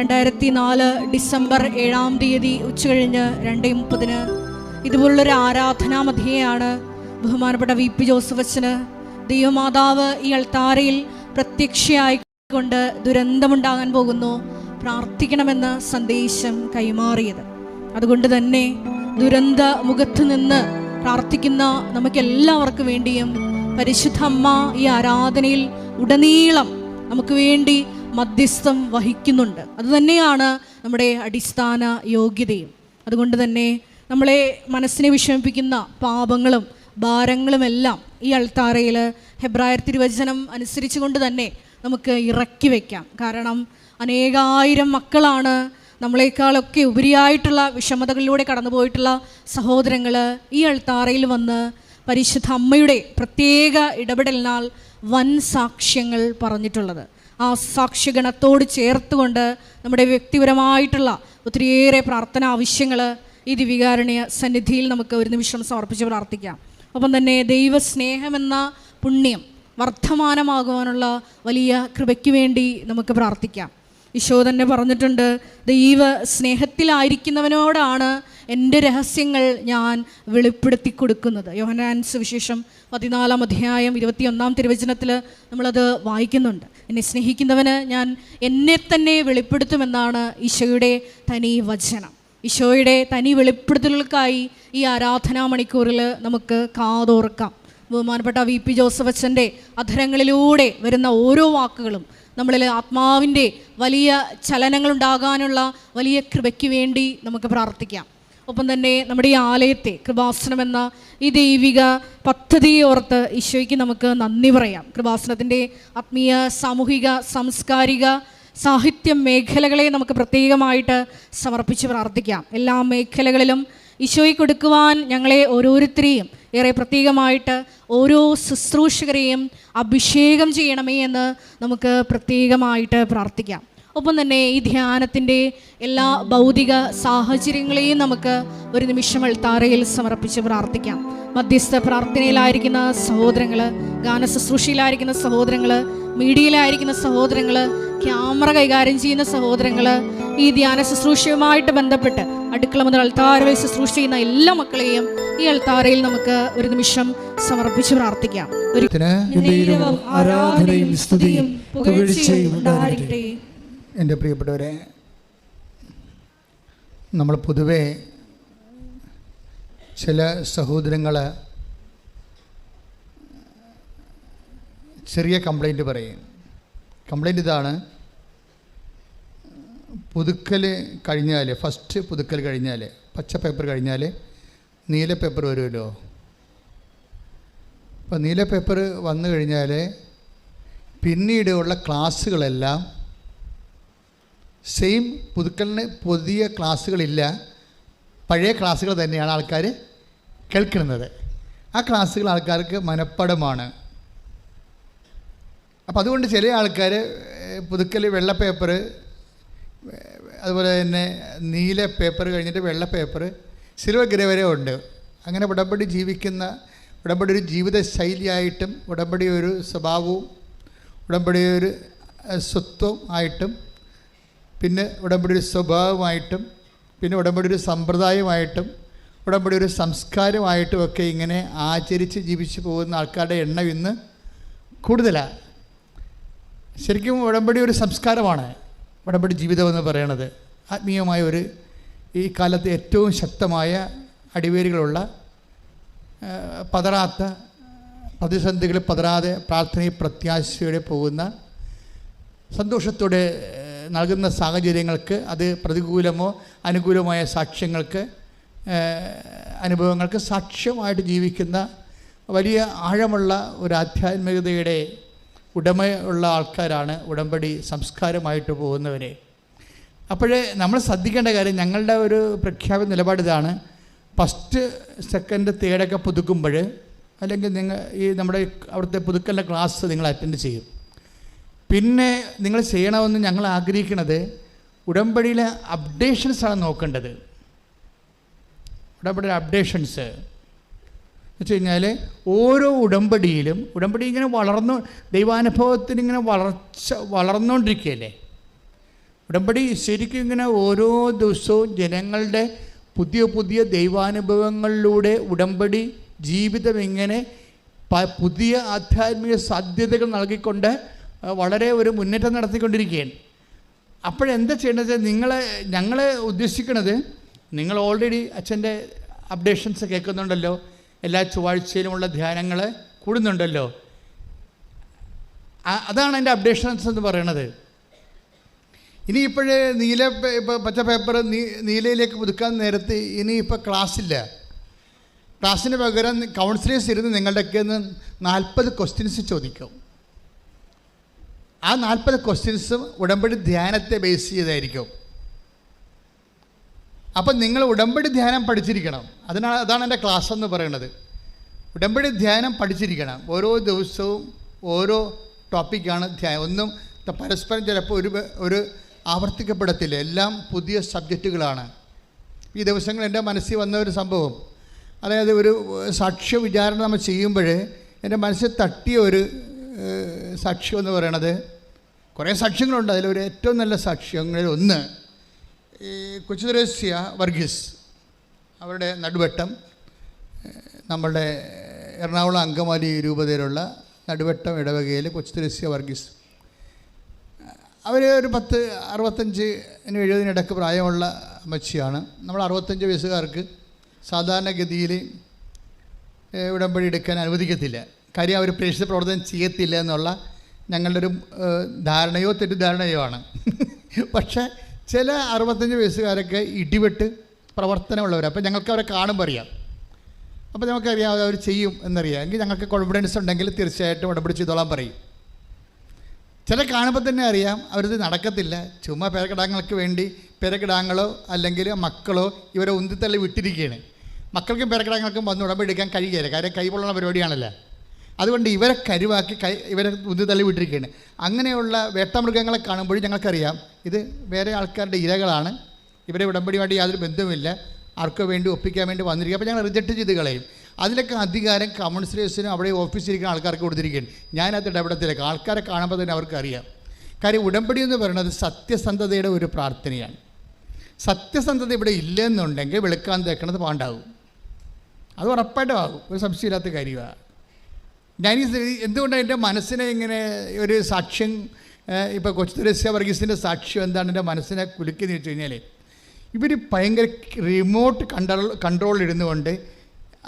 2004 December 7-ാം തീയതി ഉച്ചകഴിഞ്ഞ് 2:30 ഇതുപോലുള്ളൊരു ആരാധനാ മധ്യയാണ് ബഹുമാനപ്പെട്ട VP ജോസഫ് അച്ഛന് ദൈവമാതാവ് ഈ അൾത്താരയിൽ പ്രത്യക്ഷയായിക്കൊണ്ട് ദുരന്തമുണ്ടാകാൻ പോകുന്നു, പ്രാർത്ഥിക്കണമെന്ന സന്ദേശം കൈമാറിയത്. അതുകൊണ്ട് തന്നെ ദുരന്ത മുഖത്ത് നിന്ന് പ്രാർത്ഥിക്കുന്ന നമുക്കെല്ലാവർക്കും വേണ്ടിയും പരിശുദ്ധ അമ്മ ഈ ആരാധനയിൽ ഉടനീളം നമുക്ക് വേണ്ടി മധ്യസ്ഥം വഹിക്കുന്നുണ്ട്. അതുതന്നെയാണ് നമ്മുടെ അടിസ്ഥാന യോഗ്യതയും. അതുകൊണ്ട് തന്നെ നമ്മളെ മനസ്സിനെ വിഷമിപ്പിക്കുന്ന പാപങ്ങളും ഭാരങ്ങളുമെല്ലാം ഈ അൾത്താരയിൽ ഹെബ്രായർ തിരുവചനം അനുസരിച്ച് കൊണ്ട് തന്നെ നമുക്ക് ഇറക്കി വയ്ക്കാം. കാരണം അനേകായിരം മക്കളാണ് നമ്മളെക്കാളൊക്കെ ഉപരിയായിട്ടുള്ള വിഷമതകളിലൂടെ കടന്നുപോയിട്ടുള്ള സഹോദരങ്ങൾ ഈ അൾത്താരയിൽ വന്ന് പരിശുദ്ധ അമ്മയുടെ പ്രത്യേക ഇടപെടലിനാൽ വൻ സാക്ഷ്യങ്ങൾ പറഞ്ഞിട്ടുള്ളത്. ആ സാക്ഷ്യഗണത്തോട് ചേർത്തുകൊണ്ട് നമ്മുടെ വ്യക്തിപരമായിട്ടുള്ള ഒത്തിരിയേറെ പ്രാർത്ഥന ആവശ്യങ്ങൾ ഈ ദിവികാരുണ്യ സന്നിധിയിൽ നമുക്ക് ഒരു നിമിഷം സമർപ്പിച്ച് പ്രാർത്ഥിക്കാം. ഒപ്പം തന്നെ ദൈവസ്നേഹമെന്ന പുണ്യം വർദ്ധമാനമാകുവാനുള്ള വലിയ കൃപയ്ക്ക് വേണ്ടി നമുക്ക് പ്രാർത്ഥിക്കാം. ഈശോ തന്നെ പറഞ്ഞിട്ടുണ്ട്, ദൈവ സ്നേഹത്തിലായിരിക്കുന്നവനോടാണ് എൻ്റെ രഹസ്യങ്ങൾ ഞാൻ വെളിപ്പെടുത്തി കൊടുക്കുന്നത്. യോഹന്നാൻ സുവിശേഷം 14-ാം അധ്യായം 21-ാം തിരുവചനത്തിൽ നമ്മളത് വായിക്കുന്നുണ്ട്. എന്നെ സ്നേഹിക്കുന്നവന് ഞാൻ എന്നെ തന്നെ വെളിപ്പെടുത്തുമെന്നാണ് ഈശോയുടെ തനി വചനം. ഈശോയുടെ തനി വെളിപ്പെടുത്തലുകൾക്കായി ഈ ആരാധനാ മണിക്കൂറിൽ നമുക്ക് കാതോർക്കാം. ബഹുമാനപ്പെട്ട VP ജോസഫ് അച്ഛൻ്റെ അധരങ്ങളിലൂടെ വരുന്ന ഓരോ വാക്കുകളും നമ്മളിൽ ആത്മാവിൻ്റെ വലിയ ചലനങ്ങളുണ്ടാകാനുള്ള വലിയ കൃപയ്ക്ക് വേണ്ടി നമുക്ക് പ്രാർത്ഥിക്കാം. ഒപ്പം തന്നെ നമ്മുടെ ഈ ആലയത്തെ കൃപാസനം എന്ന ഈ ദൈവിക പദ്ധതിയെ ഓർത്ത് ഈശോയ്ക്ക് നമുക്ക് നന്ദി പറയാം. കൃപാസനത്തിൻ്റെ ആത്മീയ, സാമൂഹിക, സാംസ്കാരിക, സാഹിത്യ മേഖലകളെ നമുക്ക് പ്രത്യേകമായിട്ട് സമർപ്പിച്ച് പ്രാർത്ഥിക്കാം. എല്ലാ മേഖലകളിലും ഈശോയ്ക്ക് കൊടുക്കുവാൻ ഞങ്ങളെ ഓരോരുത്തരെയും ഏറെ പ്രത്യേകമായിട്ട് ഓരോ ശുശ്രൂഷകരെയും അഭിഷേകം ചെയ്യണമേ എന്ന് നമുക്ക് പ്രത്യേകമായിട്ട് പ്രാർത്ഥിക്കാം. ഒപ്പം തന്നെ ഈ ധ്യാനത്തിൻ്റെ എല്ലാ ഭൗതിക സാഹചര്യങ്ങളെയും നമുക്ക് ഒരു നിമിഷം അൾത്താരയിൽ സമർപ്പിച്ച് പ്രാർത്ഥിക്കാം. മധ്യസ്ഥ പ്രാർത്ഥനയിലായിരിക്കുന്ന സഹോദരങ്ങൾ, ഗാന ശുശ്രൂഷയിലായിരിക്കുന്ന സഹോദരങ്ങൾ, മീഡിയയിലായിരിക്കുന്ന സഹോദരങ്ങൾ, ക്യാമറ കൈകാര്യം ചെയ്യുന്ന സഹോദരങ്ങൾ, ഈ ധ്യാന ശുശ്രൂഷയുമായിട്ട് ബന്ധപ്പെട്ട് അടുക്കള മുതൽ അൾത്താര വരെ ശുശ്രൂഷ ചെയ്യുന്ന എല്ലാ മക്കളെയും ഈ അൾത്താരയിൽ നമുക്ക് ഒരു നിമിഷം സമർപ്പിച്ച് പ്രാർത്ഥിക്കാം. എൻ്റെ പ്രിയപ്പെട്ടവരെ, നമ്മൾ പൊതുവെ ചില സഹോദരങ്ങൾ ചെറിയ കംപ്ലൈൻറ്റ് പറയും. കംപ്ലൈൻറ്റ് ഇതാണ്: പുതുക്കൽ കഴിഞ്ഞാൽ, ഫസ്റ്റ് പുതുക്കൽ കഴിഞ്ഞാൽ, പച്ച പേപ്പർ കഴിഞ്ഞാൽ നീല പേപ്പർ വരുമല്ലോ. അപ്പോൾ നീല പേപ്പർ വന്നു കഴിഞ്ഞാൽ പിന്നീടുള്ള ക്ലാസ്സുകളെല്ലാം സെയിം, പുതുക്കലിന് പുതിയ ക്ലാസ്സുകളില്ല, പഴയ ക്ലാസ്സുകൾ തന്നെയാണ് ആൾക്കാർ കേൾക്കുന്നത്. ആ ക്ലാസ്സുകൾ ആൾക്കാർക്ക് മനഃപ്പാടമാണ്. അപ്പോൾ അതുകൊണ്ട് ചില ആൾക്കാർ പുതുക്കൽ വെള്ള പേപ്പർ, അതുപോലെ തന്നെ നീല പേപ്പർ കഴിഞ്ഞിട്ട് വെള്ള പേപ്പർ, സിൽവർ ഗ്രേ വരെ ഉണ്ട്. അങ്ങനെ ഉടമ്പടി ജീവിക്കുന്ന, ഉടമ്പടി ഒരു ജീവിത ശൈലിയായിട്ടും, ഉടമ്പടി ഒരു സ്വഭാവവും, ഉടമ്പടി ഒരു സ്വത്വം ആയിട്ടും, പിന്നെ ഉടമ്പടി ഒരു സ്വഭാവമായിട്ടും, പിന്നെ ഉടമ്പടി ഒരു സമ്പ്രദായമായിട്ടും, ഉടമ്പടി ഒരു സംസ്കാരമായിട്ടും ഒക്കെ ഇങ്ങനെ ആചരിച്ച് ജീവിച്ചു പോകുന്ന ആൾക്കാരുടെ എണ്ണം ഇന്ന് കൂടുതലാണ്. ശരിക്കും ഉടമ്പടി ഒരു സംസ്കാരമാണ്. ഉടമ്പടി ജീവിതമെന്ന് പറയണത് ആത്മീയമായ ഒരു, ഈ കാലത്ത് ഏറ്റവും ശക്തമായ അടിവേരുകളുള്ള, പതറാത്ത, പ്രതിസന്ധികൾ പതറാതെ പ്രാർത്ഥനയിൽ പ്രത്യാശയോടെ പോകുന്ന, സന്തോഷത്തോടെ നൽകുന്ന സാഹചര്യങ്ങൾക്ക്, അത് പ്രതികൂലമോ അനുകൂലമായ സാക്ഷ്യങ്ങൾക്ക്, അനുഭവങ്ങൾക്ക് സാക്ഷ്യമായിട്ട് ജീവിക്കുന്ന വലിയ ആഴമുള്ള ഒരു ആധ്യാത്മികതയുടെ ഉടമയുള്ള ആൾക്കാരാണ് ഉടമ്പടി സംസ്കാരമായിട്ട് പോകുന്നവരെ. അപ്പോഴേ നമ്മൾ ശ്രദ്ധിക്കേണ്ട കാര്യം, ഞങ്ങളുടെ ഒരു പ്രഖ്യാപിത നിലപാട് ഇതാണ്: ഫസ്റ്റ്, സെക്കൻഡ്, തേർഡൊക്കെ പുതുക്കുമ്പോൾ, അല്ലെങ്കിൽ നിങ്ങൾ ഈ നമ്മുടെ അവിടുത്തെ പുതുക്കലിൻ്റെ ക്ലാസ് നിങ്ങൾ അറ്റൻഡ് ചെയ്യും. പിന്നെ നിങ്ങൾ ചെയ്യണമെന്ന് ഞങ്ങൾ ആഗ്രഹിക്കുന്നത് ഉടമ്പടിയിലെ അപ്ഡേഷൻസാണ് നോക്കേണ്ടത്. ഉടമ്പടിയിലെ അപ്ഡേഷൻസ് എന്ന് വെച്ച് കഴിഞ്ഞാൽ ഓരോ ഉടമ്പടിയിലും, ഉടമ്പടി ഇങ്ങനെ ദൈവാനുഭവത്തിന് ഇങ്ങനെ വളർന്നുകൊണ്ടിരിക്കുകയല്ലേ. ഉടമ്പടി ശരിക്കും ഇങ്ങനെ ഓരോ ദിവസവും ജനങ്ങളുടെ പുതിയ പുതിയ ദൈവാനുഭവങ്ങളിലൂടെ ഉടമ്പടി ജീവിതം ഇങ്ങനെ പുതിയ ആധ്യാത്മിക സാധ്യതകൾ നൽകിക്കൊണ്ട് വളരെ ഒരു മുന്നേറ്റം നടത്തിക്കൊണ്ടിരിക്കുകയാണ്. അപ്പോഴെന്താ ചെയ്യേണ്ടത്? ഞങ്ങൾ ഉദ്ദേശിക്കുന്നത്, നിങ്ങൾ ഓൾറെഡി അച്ഛൻ്റെ അപ്ഡേഷൻസ് കേൾക്കുന്നുണ്ടല്ലോ, എല്ലാ ചൊവ്വാഴ്ചയിലുമുള്ള ധ്യാനങ്ങൾ കൂടുന്നുണ്ടല്ലോ. അതാണ് എൻ്റെ അപ്ഡേഷൻസ് എന്ന് പറയണത്. ഇനി ഇപ്പോഴേ പച്ച പേപ്പർ നീലയിലേക്ക് പുതുക്കാൻ നേരത്ത് ഇനിയിപ്പോൾ ക്ലാസ്സില്ല. ക്ലാസ്സിന് പകരം കൗൺസിലേഴ്സ് ഇരുന്ന് നിങ്ങളുടെയൊക്കെ 40 ക്വസ്റ്റ്യൻസ് ചോദിക്കും. ആ 40 ക്വസ്റ്റ്യൻസും ഉടമ്പടി ധ്യാനത്തെ ബേസ് ചെയ്തായിരിക്കും. അപ്പം നിങ്ങൾ ഉടമ്പടി ധ്യാനം പഠിച്ചിരിക്കണം. അതാണ് എൻ്റെ ക്ലാസ് എന്ന് പറയുന്നത്. ഉടമ്പടി ധ്യാനം പഠിച്ചിരിക്കണം. ഓരോ ദിവസവും ഓരോ ടോപ്പിക്കാണ് ധ്യാനം. ഒന്നും പരസ്പരം ചിലപ്പോൾ ഒരു ആവർത്തിക്കപ്പെടത്തില്ല. എല്ലാം പുതിയ സബ്ജക്റ്റുകളാണ്. ഈ ദിവസങ്ങൾ എൻ്റെ മനസ്സിൽ വന്ന ഒരു സംഭവം, അതായത് ഒരു സാക്ഷ്യ വിചാരണ നമ്മൾ ചെയ്യുമ്പോൾ എൻ്റെ മനസ്സിൽ തട്ടിയ ഒരു സാക്ഷ്യം എന്ന് പറയണത്, കുറേ സാക്ഷ്യങ്ങളുണ്ട്. അതിലൊരു ഏറ്റവും നല്ല സാക്ഷ്യങ്ങളിൽ ഒന്ന് കൊച്ചു ത്രേസ്യ വർഗീസ്, അവരുടെ നടുവട്ടം, നമ്മളുടെ എറണാകുളം അങ്കമാലി രൂപതയിലുള്ള നടുവട്ടം ഇടവകയിൽ കൊച്ചു ത്രേസ്യ വർഗീസ്. അവർ ഒരു 65-70 പ്രായമുള്ള അമ്മച്ചിയാണ്. നമ്മൾ 65 വയസ്സുകാർക്ക് സാധാരണഗതിയിൽ ഉടമ്പടി എടുക്കാൻ അനുവദിക്കത്തില്ല. കാര്യം അവർ പ്രേക്ഷിത പ്രവർത്തനം ചെയ്യത്തില്ല എന്നുള്ള ഞങ്ങളുടെ ഒരു ധാരണയോ തെറ്റിദ്ധാരണയോ ആണ്. പക്ഷേ ചില 65 വയസ്സുകാരൊക്കെ ഇടിവെട്ട് പ്രവർത്തനമുള്ളവർ. അപ്പോൾ ഞങ്ങൾക്ക് അവരെ കാണുമ്പോൾ അറിയാം. അപ്പോൾ നമുക്കറിയാം അവർ ചെയ്യും എന്നറിയാം. എങ്കിൽ ഞങ്ങൾക്ക് കോൺഫിഡൻസ് ഉണ്ടെങ്കിൽ തീർച്ചയായിട്ടും ഉടമ്പടി ചെയ്തോളാൻ പറയും. ചില കാണുമ്പോൾ തന്നെ അറിയാം അവരിത് നടക്കത്തില്ല. ചുമ്മാ പേരക്കിടാങ്ങൾക്ക് വേണ്ടി പേരക്കിടാങ്ങളോ അല്ലെങ്കിൽ മക്കളോ ഇവരെ ഉന്തിത്തള്ളി വിട്ടിരിക്കുകയാണ്. മക്കൾക്കും പേരക്കിടാങ്ങൾക്കും വന്ന് ഉടമ്പടി എടുക്കാൻ കഴിയുകയില്ല. കാര്യം കൈപൊള്ളുന്ന പരിപാടിയാണല്ലോ. അതുകൊണ്ട് ഇവരെ കരുവാക്കി ഇവരെ ഉന്തിത്തള്ളി വിട്ടിരിക്കുകയാണ്. അങ്ങനെയുള്ള വേട്ടമൃഗങ്ങളെ കാണുമ്പോഴും ഞങ്ങൾക്കറിയാം ഇത് വേറെ ആൾക്കാരുടെ ഇരകളാണ്, ഇവരെ ഉടമ്പടിയുമായിട്ട് യാതൊരു ബന്ധവുമില്ല, ആർക്കോ വേണ്ടി ഒപ്പിക്കാൻ വേണ്ടി വന്നിരിക്കുക. അപ്പോൾ ഞങ്ങൾ റിജക്റ്റ് ചെയ്ത് കളയും. അതിലൊക്കെ അധികാരം കൗൺസിലേഴ്സിനും അവിടെ ഓഫീസിലിരിക്കുന്ന ആൾക്കാർക്ക് കൊടുത്തിരിക്കുകയാണ്. ഞാനത് ഇടപെടത്തിലേക്ക് ആൾക്കാരെ കാണുമ്പോൾ തന്നെ അവർക്ക് അറിയാം. കാര്യം ഉടമ്പടി എന്ന് പറയുന്നത് സത്യസന്ധതയുടെ ഒരു പ്രാർത്ഥനയാണ്. സത്യസന്ധത ഇവിടെ ഇല്ലെന്നുണ്ടെങ്കിൽ വെളുക്കാൻ തേക്കണത് പാണ്ടാകും. അത് ഉറപ്പായിട്ടും ആകും, ഒരു സംശയമില്ലാത്ത കാര്യമാണ്. എന്തുകൊണ്ടാണ് എൻ്റെ മനസ്സിനെ ഇങ്ങനെ ഒരു സാക്ഷ്യം, ഇപ്പോൾ കൊച്ചു ത്രേസ്യ വർഗീസിൻ്റെ സാക്ഷ്യം എന്താണ് എൻ്റെ മനസ്സിനെ കുലുക്കിയെന്ന് വെച്ച് കഴിഞ്ഞാൽ, ഇവർ ഭയങ്കര റിമോട്ട് കൺട്രോൾ ഇരുന്നുകൊണ്ട്,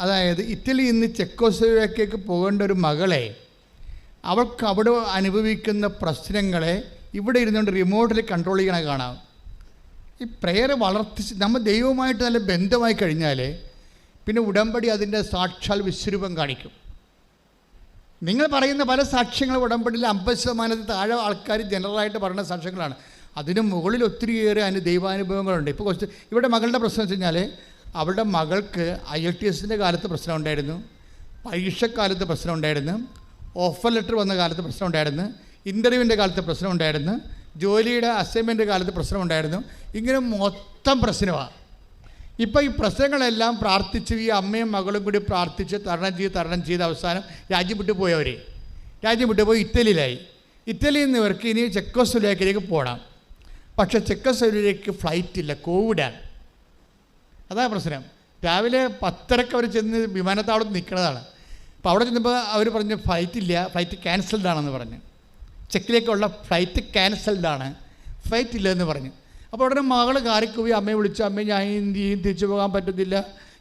അതായത് ഇറ്റലിയിൽ നിന്ന് ചെക്കോസ്ലോവാക്യയ്ക്ക് പോകേണ്ട ഒരു മകളെ, അവൾക്ക് അവിടെ അനുഭവിക്കുന്ന പ്രശ്നങ്ങളെ ഇവിടെ ഇരുന്നുകൊണ്ട് റിമോട്ടിൽ കൺട്രോൾ ചെയ്യണ കാണാം. ഈ പ്രെയർ നമ്മൾ ദൈവവുമായിട്ട് നല്ല ബന്ധമായി കഴിഞ്ഞാൽ പിന്നെ ഉടമ്പടി അതിൻ്റെ സാക്ഷാൽ വിശ്വരൂപം കാണിക്കും. നിങ്ങൾ പറയുന്ന പല സാക്ഷ്യങ്ങളും ഉടമ്പടിയിൽ 50% താഴെ ആൾക്കാർ ജനറലായിട്ട് പറയുന്ന സാക്ഷ്യങ്ങളാണ്. അതിന് മുകളിൽ ഒത്തിരിയേറെ ദൈവാനുഭവങ്ങളുണ്ട്. ഇപ്പോൾ കുറച്ച് ഇവിടെ മകളുടെ പ്രശ്നം വെച്ച് കഴിഞ്ഞാൽ, അവളുടെ മകൾക്ക് IELTS കാലത്ത് പ്രശ്നം ഉണ്ടായിരുന്നു, പരീക്ഷക്കാലത്ത് പ്രശ്നം ഉണ്ടായിരുന്നു, ഓഫർ ലെറ്റർ വന്ന കാലത്ത് പ്രശ്നം ഉണ്ടായിരുന്നു, ഇൻ്റർവ്യൂവിൻ്റെ കാലത്ത് പ്രശ്നം ഉണ്ടായിരുന്നു, ജോലിയുടെ അസൈൻമെൻറ്റ് കാലത്ത് പ്രശ്നം ഉണ്ടായിരുന്നു. ഇങ്ങനെ മൊത്തം പ്രശ്നമാണ്. ഇപ്പോൾ ഈ പ്രശ്നങ്ങളെല്ലാം പ്രാർത്ഥിച്ച് ഈ അമ്മയും മകളും കൂടി പ്രാർത്ഥിച്ച് തരണം ചെയ്ത് അവസാനം രാജ്യം വിട്ടു പോയി ഇറ്റലിയിലായി. ഇറ്റലിയിൽ നിന്ന് ഇവർക്ക് ഇനി ചെക്കോസ്ലോവാക്യയിലേക്ക് പോകണം. പക്ഷേ ചെക്കോസ്ലോവാക്യയിലേക്ക് ഫ്ലൈറ്റ് ഇല്ല, കോവിഡാണ്. അതാണ് പ്രശ്നം. രാവിലെ 10:30 അവർ ചെന്ന് വിമാനത്താവളത്തിൽ നിൽക്കുന്നതാണ്. അപ്പോൾ അവിടെ ചെന്നപ്പോൾ അവർ പറഞ്ഞു ഫ്ലൈറ്റ് ക്യാൻസൽഡ് ആണെന്ന് പറഞ്ഞു. ചെക്കിലേക്കുള്ള ഫ്ലൈറ്റ് ക്യാൻസൽഡ് ആണ്, ഫ്ലൈറ്റ് ഇല്ലയെന്ന് പറഞ്ഞു. അപ്പോൾ ഉടനെ മകൾ കാറിക്കൂവി അമ്മയെ വിളിച്ചു, അമ്മ ഞാൻ എന്ത് ചെയ്യും, തിരിച്ചു പോകാൻ പറ്റത്തില്ല,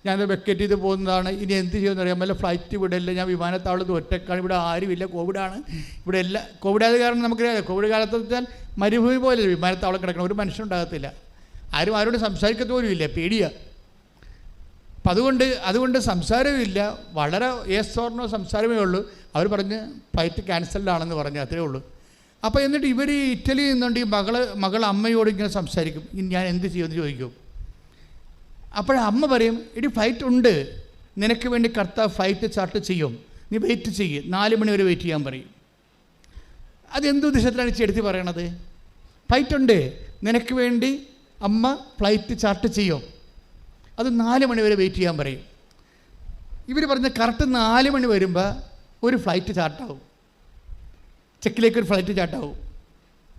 ഞാൻ വെക്കേറ്റ് ചെയ്ത് പോകുന്നതാണ്, ഇനി എന്ത് ചെയ്യുമെന്ന് അറിയാൻ പറ്റില്ല, ഫ്ലൈറ്റ് ഇവിടെ ഇല്ല, ഞാൻ വിമാനത്താവളത്തിൽ ഒറ്റക്കാണ്, ഇവിടെ ആരുമില്ല, കോവിഡാണ്, ഇവിടെ എല്ലാം കോവിഡായത് കാരണം നമുക്കറിയാം. കോവിഡ് കാലത്ത് വെച്ചാൽ മരുഭൂമി പോലെ വിമാനത്താവളം കിടക്കണം, ഒരു മനുഷ്യനുണ്ടാകത്തില്ല, ആരോട് സംസാരിക്കത്ത പോലും ഇല്ല, പേടിയാണ്. അപ്പം അതുകൊണ്ട് സംസാരമില്ല, വളരെ യെസ് ഓർ നോ സംസാരമേ ഉള്ളൂ. അവർ പറഞ്ഞ് ഫ്ലൈറ്റ് ക്യാൻസൽഡ് ആണെന്ന് പറഞ്ഞു, അത്രേ ഉള്ളൂ. അപ്പോൾ എന്നിട്ട് ഇവർ ഇറ്റലിയിൽ നിന്നുകൊണ്ട് ഈ മകൾ അമ്മയോട് ഇങ്ങനെ സംസാരിക്കും, ഇനി ഞാൻ എന്ത് ചെയ്യുമെന്ന് ചോദിക്കും. അപ്പോഴമ്മ പറയും, എടി ഫ്ലൈറ്റ് ഉണ്ട്, നിനക്ക് വേണ്ടി കർത്താവ് ഫ്ലൈറ്റ് ചാർട്ട് ചെയ്യും, നീ വെയിറ്റ് ചെയ്യ്, 4 മണി വരെ വെയിറ്റ് ചെയ്യാൻ പറയും. അതെന്ത് ഉദ്ദേശത്തിലാണ് ചെടുത്തി പറയണത്? ഫ്ലൈറ്റ് ഉണ്ട്, നിനക്ക് വേണ്ടി അമ്മ ഫ്ലൈറ്റ് ചാർട്ട് ചെയ്യും, അത് 4 മണി വരെ വെയിറ്റ് ചെയ്യാൻ പറയും. ഇവർ പറഞ്ഞ കറക്റ്റ് 4 മണി വരുമ്പോൾ ഒരു ഫ്ലൈറ്റ് ചാർട്ടാവും, ചെക്കിലേക്ക് ഒരു ഫ്ലൈറ്റ് ചാർട്ടാവും.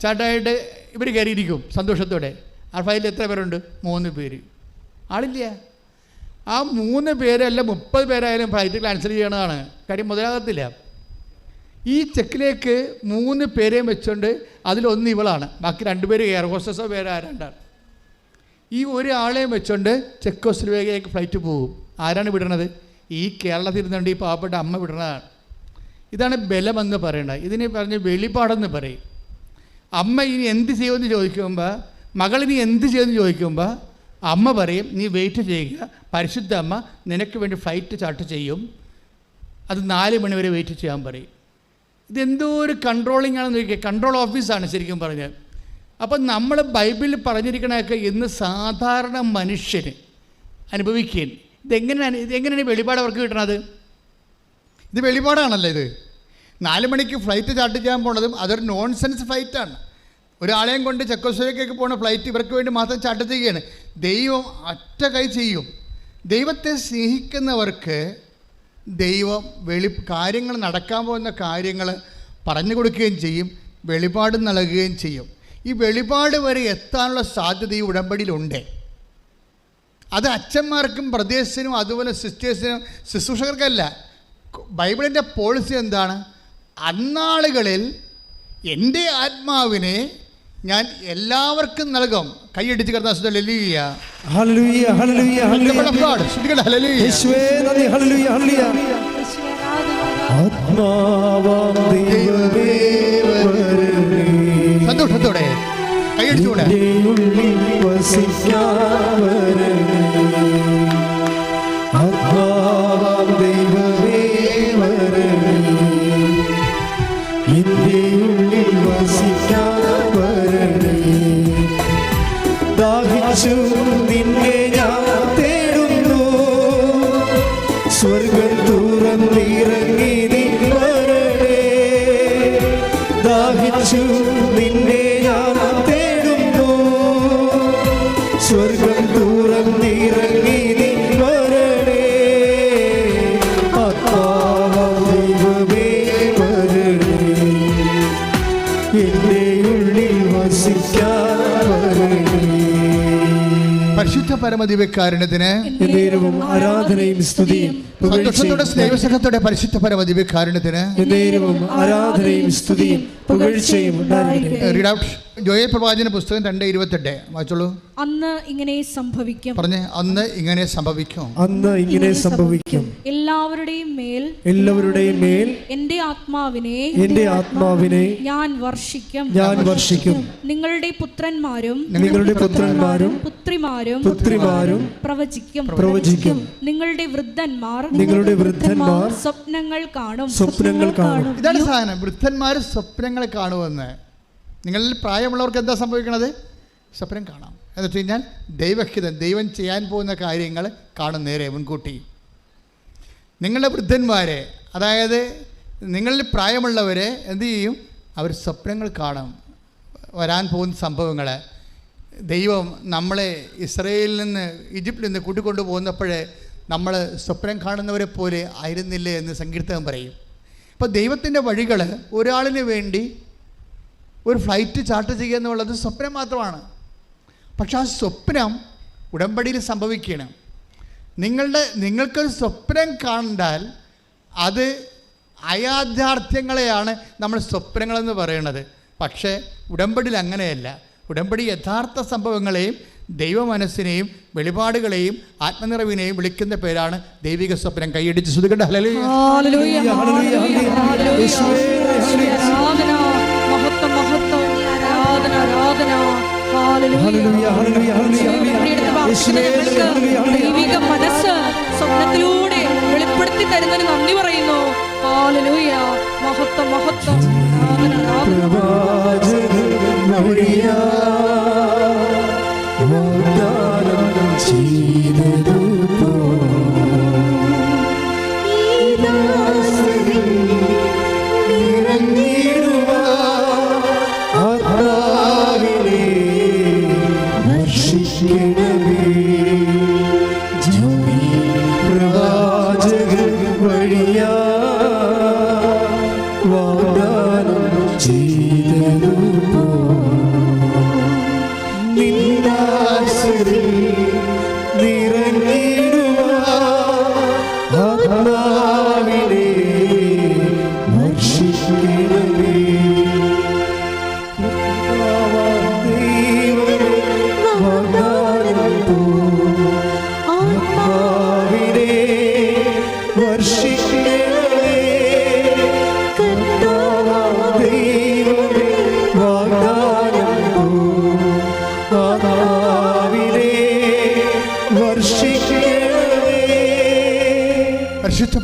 ചാർട്ടായിട്ട് ഇവർ കയറിയിരിക്കും സന്തോഷത്തോടെ. ആ ഫ്ലൈറ്റിൽ എത്ര പേരുണ്ട്? 3 പേര്. ആളില്ല. ആ 3 പേരല്ല 30 പേരായാലും ഫ്ലൈറ്റ് ക്യാൻസൽ ചെയ്യണതാണ്. കാര്യം മുതലാകത്തില്ല. ഈ ചെക്കിലേക്ക് 3 പേരെയും വെച്ചുകൊണ്ട് അതിലൊന്ന് ഇവളാണ്, ബാക്കി 2 പേര് എയർ ഹോസ്റ്റസോ വേറെ ആരാണ്ടാണ്. ഈ ഒരാളെയും വെച്ചുകൊണ്ട് ചെക്കോസ്ലോവേക്കിയയിലേക്ക് ഫ്ലൈറ്റ് പോകും. ആരാണ് വിടണത്? ഈ കേരളത്തിൽ ഇരുന്നുകൊണ്ട് ഈ പാവപ്പെട്ട അമ്മ വിടണതാണ്. ഇതാണ് ബലമെന്ന് പറയേണ്ടത്. ഇതിനെ പറഞ്ഞ് വെളിപാടെന്ന് പറയും. അമ്മ ഇനി എന്ത് ചെയ്യുമെന്ന് ചോദിക്കുമ്പോൾ, മകളിനി എന്ത് ചെയ്യുമെന്ന് ചോദിക്കുമ്പോൾ അമ്മ പറയും, നീ വെയിറ്റ് ചെയ്യുക, പരിശുദ്ധ അമ്മ നിനക്ക് വേണ്ടി ഫ്ലൈറ്റ് ചാർട്ട് ചെയ്യും, അത് 4 മണി വരെ വെയിറ്റ് ചെയ്യാൻ പറയും. ഇതെന്തോ ഒരു കൺട്രോളിംഗ് ആണെന്ന് ചോദിക്കുക. കൺട്രോൾ ഓഫീസാണ് ശരിക്കും പറഞ്ഞാൽ. അപ്പം നമ്മൾ ബൈബിളിൽ പറഞ്ഞിരിക്കണതൊക്കെ ഇന്ന് സാധാരണ മനുഷ്യന് അനുഭവിക്കുകയും ഇതെങ്ങനെയാണ് വെളിപാട് അവർക്ക് കിട്ടണത്? ഇത് വെളിപാടാണല്ലോ. ഇത് 4 മണിക്ക് ഫ്ലൈറ്റ് ചാർട്ട് ചെയ്യാൻ പോണതും അതൊരു നോൺസെൻസ് ഫ്ലൈറ്റാണ്. ഒരാളെയും കൊണ്ട് ചെക്കോസ്ലോവേക്കിയയിലേക്ക് പോകുന്ന ഫ്ലൈറ്റ് ഇവർക്ക് വേണ്ടി മാത്രം ചാർട്ട് ചെയ്യുകയാണ്. ദൈവം ഒറ്റ കൈ ചെയ്യും. ദൈവത്തെ സ്നേഹിക്കുന്നവർക്ക് ദൈവം കാര്യങ്ങൾ നടക്കാൻ പോകുന്ന കാര്യങ്ങൾ പറഞ്ഞു കൊടുക്കുകയും ചെയ്യും, വെളിപാട് നൽകുകയും ചെയ്യും. ഈ വെളിപാട് വരെ എത്താനുള്ള സാധ്യത ഈ ഉടമ്പടിയിലുണ്ട്. അത് അച്ഛന്മാർക്കും ബ്രദേഴ്സിനും അതുപോലെ സിസ്റ്റേഴ്സിനും ശുശ്രൂഷകർക്കല്ല. ബൈബിളിൻ്റെ പോളിസി എന്താണ്? അന്നാളുകളിൽ എൻ്റെ ആത്മാവിനെ ഞാൻ എല്ലാവർക്കും നൽകും. കൈയടിച്ച് കർത്താവേ ഹല്ലേലൂയ ഹല്ലേലൂയ ഹല്ലേലൂയ ഹല്ലേലൂയ യേശുവേ നന്ദി ഹല്ലേലൂയ ഹല്ലേലൂയ. ആത്മാവാം ദൈവമേ വരണേ. സന്തോഷത്തോടെ കൈയടിച്ചുകൂടെ. ആത്മാവാം ദൈവമേ വരണേ, എൻ്റെ ഉള്ളിൽ വസിക്കാൻ വരണേ. ദാഹിച്ചു നിന്നെ ഞാൻ തേടുന്നു, സ്വർഗ്ഗം തുറന്നിറങ്ങി നീ വരണേ. ദാഹിച്ചു നിന്നെ ഞാൻ തേടുന്നു, സ്വർഗ്ഗം തുറന്നിറങ്ങി നീ വരണേ. ആത്മാവാം ദൈവമേ വരണേ, എൻ്റെ ഉള്ളിൽ വസിക്കാൻ വരണേ. പരിശുദ്ധ പരമദിവ്യകാരുണ്യത്തിന് എന്നേരവും ആരാധനയും സ്തുതിയും സന്തോഷത്തോടെ സ്നേഹസഹത്തോടെ പരിശുദ്ധ പരമദിവ്യകാരുണ്യത്തിന് എന്നേരവും ആരാധനയും സ്തുതിയും പുകഴ്ചയും ഉണ്ടാകട്ടെ. ജോയേൽ പ്രവാചന പുസ്തകം 2:28 വായിച്ചോളൂ. അന്ന് ഇങ്ങനെ സംഭവിക്കും. പറഞ്ഞേ, അന്ന് ഇങ്ങനെ സംഭവിക്കും. അന്ന് ഇങ്ങനെ സംഭവിക്കും. എല്ലാവരുടെയും മേൽ എൻ്റെ ആത്മാവിനെ ഞാൻ വർഷിക്കും. നിങ്ങളുടെ പുത്രന്മാരും പുത്രിമാരും പ്രവചിക്കും. നിങ്ങളുടെ വൃദ്ധന്മാർ സ്വപ്നങ്ങൾ കാണും. ഇതാണ് സാധനം. വൃദ്ധന്മാർ സ്വപ്നങ്ങൾ കാണുമെന്ന്. നിങ്ങളിൽ പ്രായമുള്ളവർക്ക് എന്താ സംഭവിക്കണത്? സ്വപ്നം കാണാം. എന്ന് വെച്ച് കഴിഞ്ഞാൽ ദൈവഹിതം, ദൈവം ചെയ്യാൻ പോകുന്ന കാര്യങ്ങൾ കാണും നേരെ മുൻകൂട്ടി. നിങ്ങളുടെ വൃദ്ധന്മാരെ, അതായത് നിങ്ങളിൽ പ്രായമുള്ളവരെ എന്ത് ചെയ്യും? അവർ സ്വപ്നങ്ങൾ കാണും, വരാൻ പോകുന്ന സംഭവങ്ങൾ. ദൈവം നമ്മളെ ഇസ്രായേലിൽ നിന്ന്, ഈജിപ്തിൽ നിന്ന് കൂട്ടിക്കൊണ്ടു പോകുന്നപ്പോഴേ നമ്മൾ സ്വപ്നം കാണുന്നവരെ പോലെ ആയിരുന്നില്ലേ എന്ന് സങ്കീർത്തനം പറയും. അപ്പോൾ ദൈവത്തിൻ്റെ വഴികൾ ഒരാളിന് വേണ്ടി ഒരു ഫ്ലൈറ്റ് ചാർട്ട് ചെയ്യുക എന്നുള്ളത് സ്വപ്നം മാത്രമാണ്. പക്ഷെ ആ സ്വപ്നം ഉടമ്പടിയിൽ സംഭവിക്കണം. നിങ്ങൾക്കൊരു സ്വപ്നം കണ്ടാൽ അത് അയാഥാർത്ഥ്യങ്ങളെയാണ് നമ്മൾ സ്വപ്നങ്ങളെന്ന് പറയുന്നത്. പക്ഷേ ഉടമ്പടിയിൽ അങ്ങനെയല്ല. ഉടമ്പടി യഥാർത്ഥ സംഭവങ്ങളെയും ദൈവമനസ്സിനെയും വെളിപാടുകളെയും ആത്മനിറവിനെയും വിളിക്കുന്ന പേരാണ് ദൈവിക സ്വപ്നം. കൈയടിച്ച് ശ്രുതികട്ടെ. ഹല്ലേലൂയ ഹല്ലേലൂയ ഹല്ലേലൂയ ദൈവിക മനസ്സ് സ്വപ്നത്തിലൂടെ വെളിപ്പെടുത്തി തരുന്നതിന് നന്ദി പറയുന്നു. ഹല്ലേലൂയ. മഹത്വം മഹത്വം.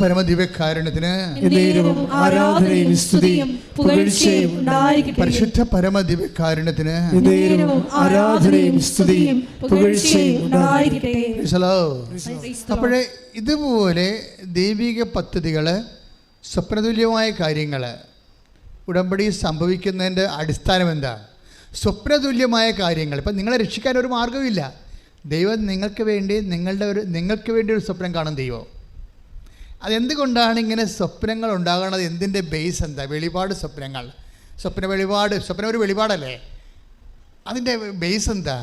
പരമദിവ്യകാരുണ്യത്തിന് എന്നേരവും ആരാധനയും സ്തുതിയും പുകഴ്ചയും ഉണ്ടായിരിക്കട്ടെ. പരിശുദ്ധ പരമദിവ്യകാരുണ്യത്തിന് എന്നേരവും ആരാധനയും സ്തുതിയും പുകഴ്ചയും ഉണ്ടായിരിക്കട്ടെ. അപ്പോഴേ ഇതുപോലെ ദൈവിക പദ്ധതികൾ, സ്വപ്നതുല്യമായ കാര്യങ്ങൾ ഉടമ്പടി സംഭവിക്കുന്നതിൻ്റെ അടിസ്ഥാനം എന്താ? സ്വപ്നതുല്യമായ കാര്യങ്ങൾ. ഇപ്പം നിങ്ങളെ രക്ഷിക്കാൻ ഒരു മാർഗ്ഗമില്ല. ദൈവം നിങ്ങൾക്ക് വേണ്ടി ഒരു സ്വപ്നം കാണും ദൈവം. അതെന്തുകൊണ്ടാണ് ഇങ്ങനെ സ്വപ്നങ്ങൾ ഉണ്ടാകുന്നത്? എന്തിൻ്റെ ബേസ് എന്താ? വെളിപാട് സ്വപ്നങ്ങൾ, സ്വപ്നം ഒരു വെളിപാടല്ലേ? അതിൻ്റെ ബേസ് എന്താ?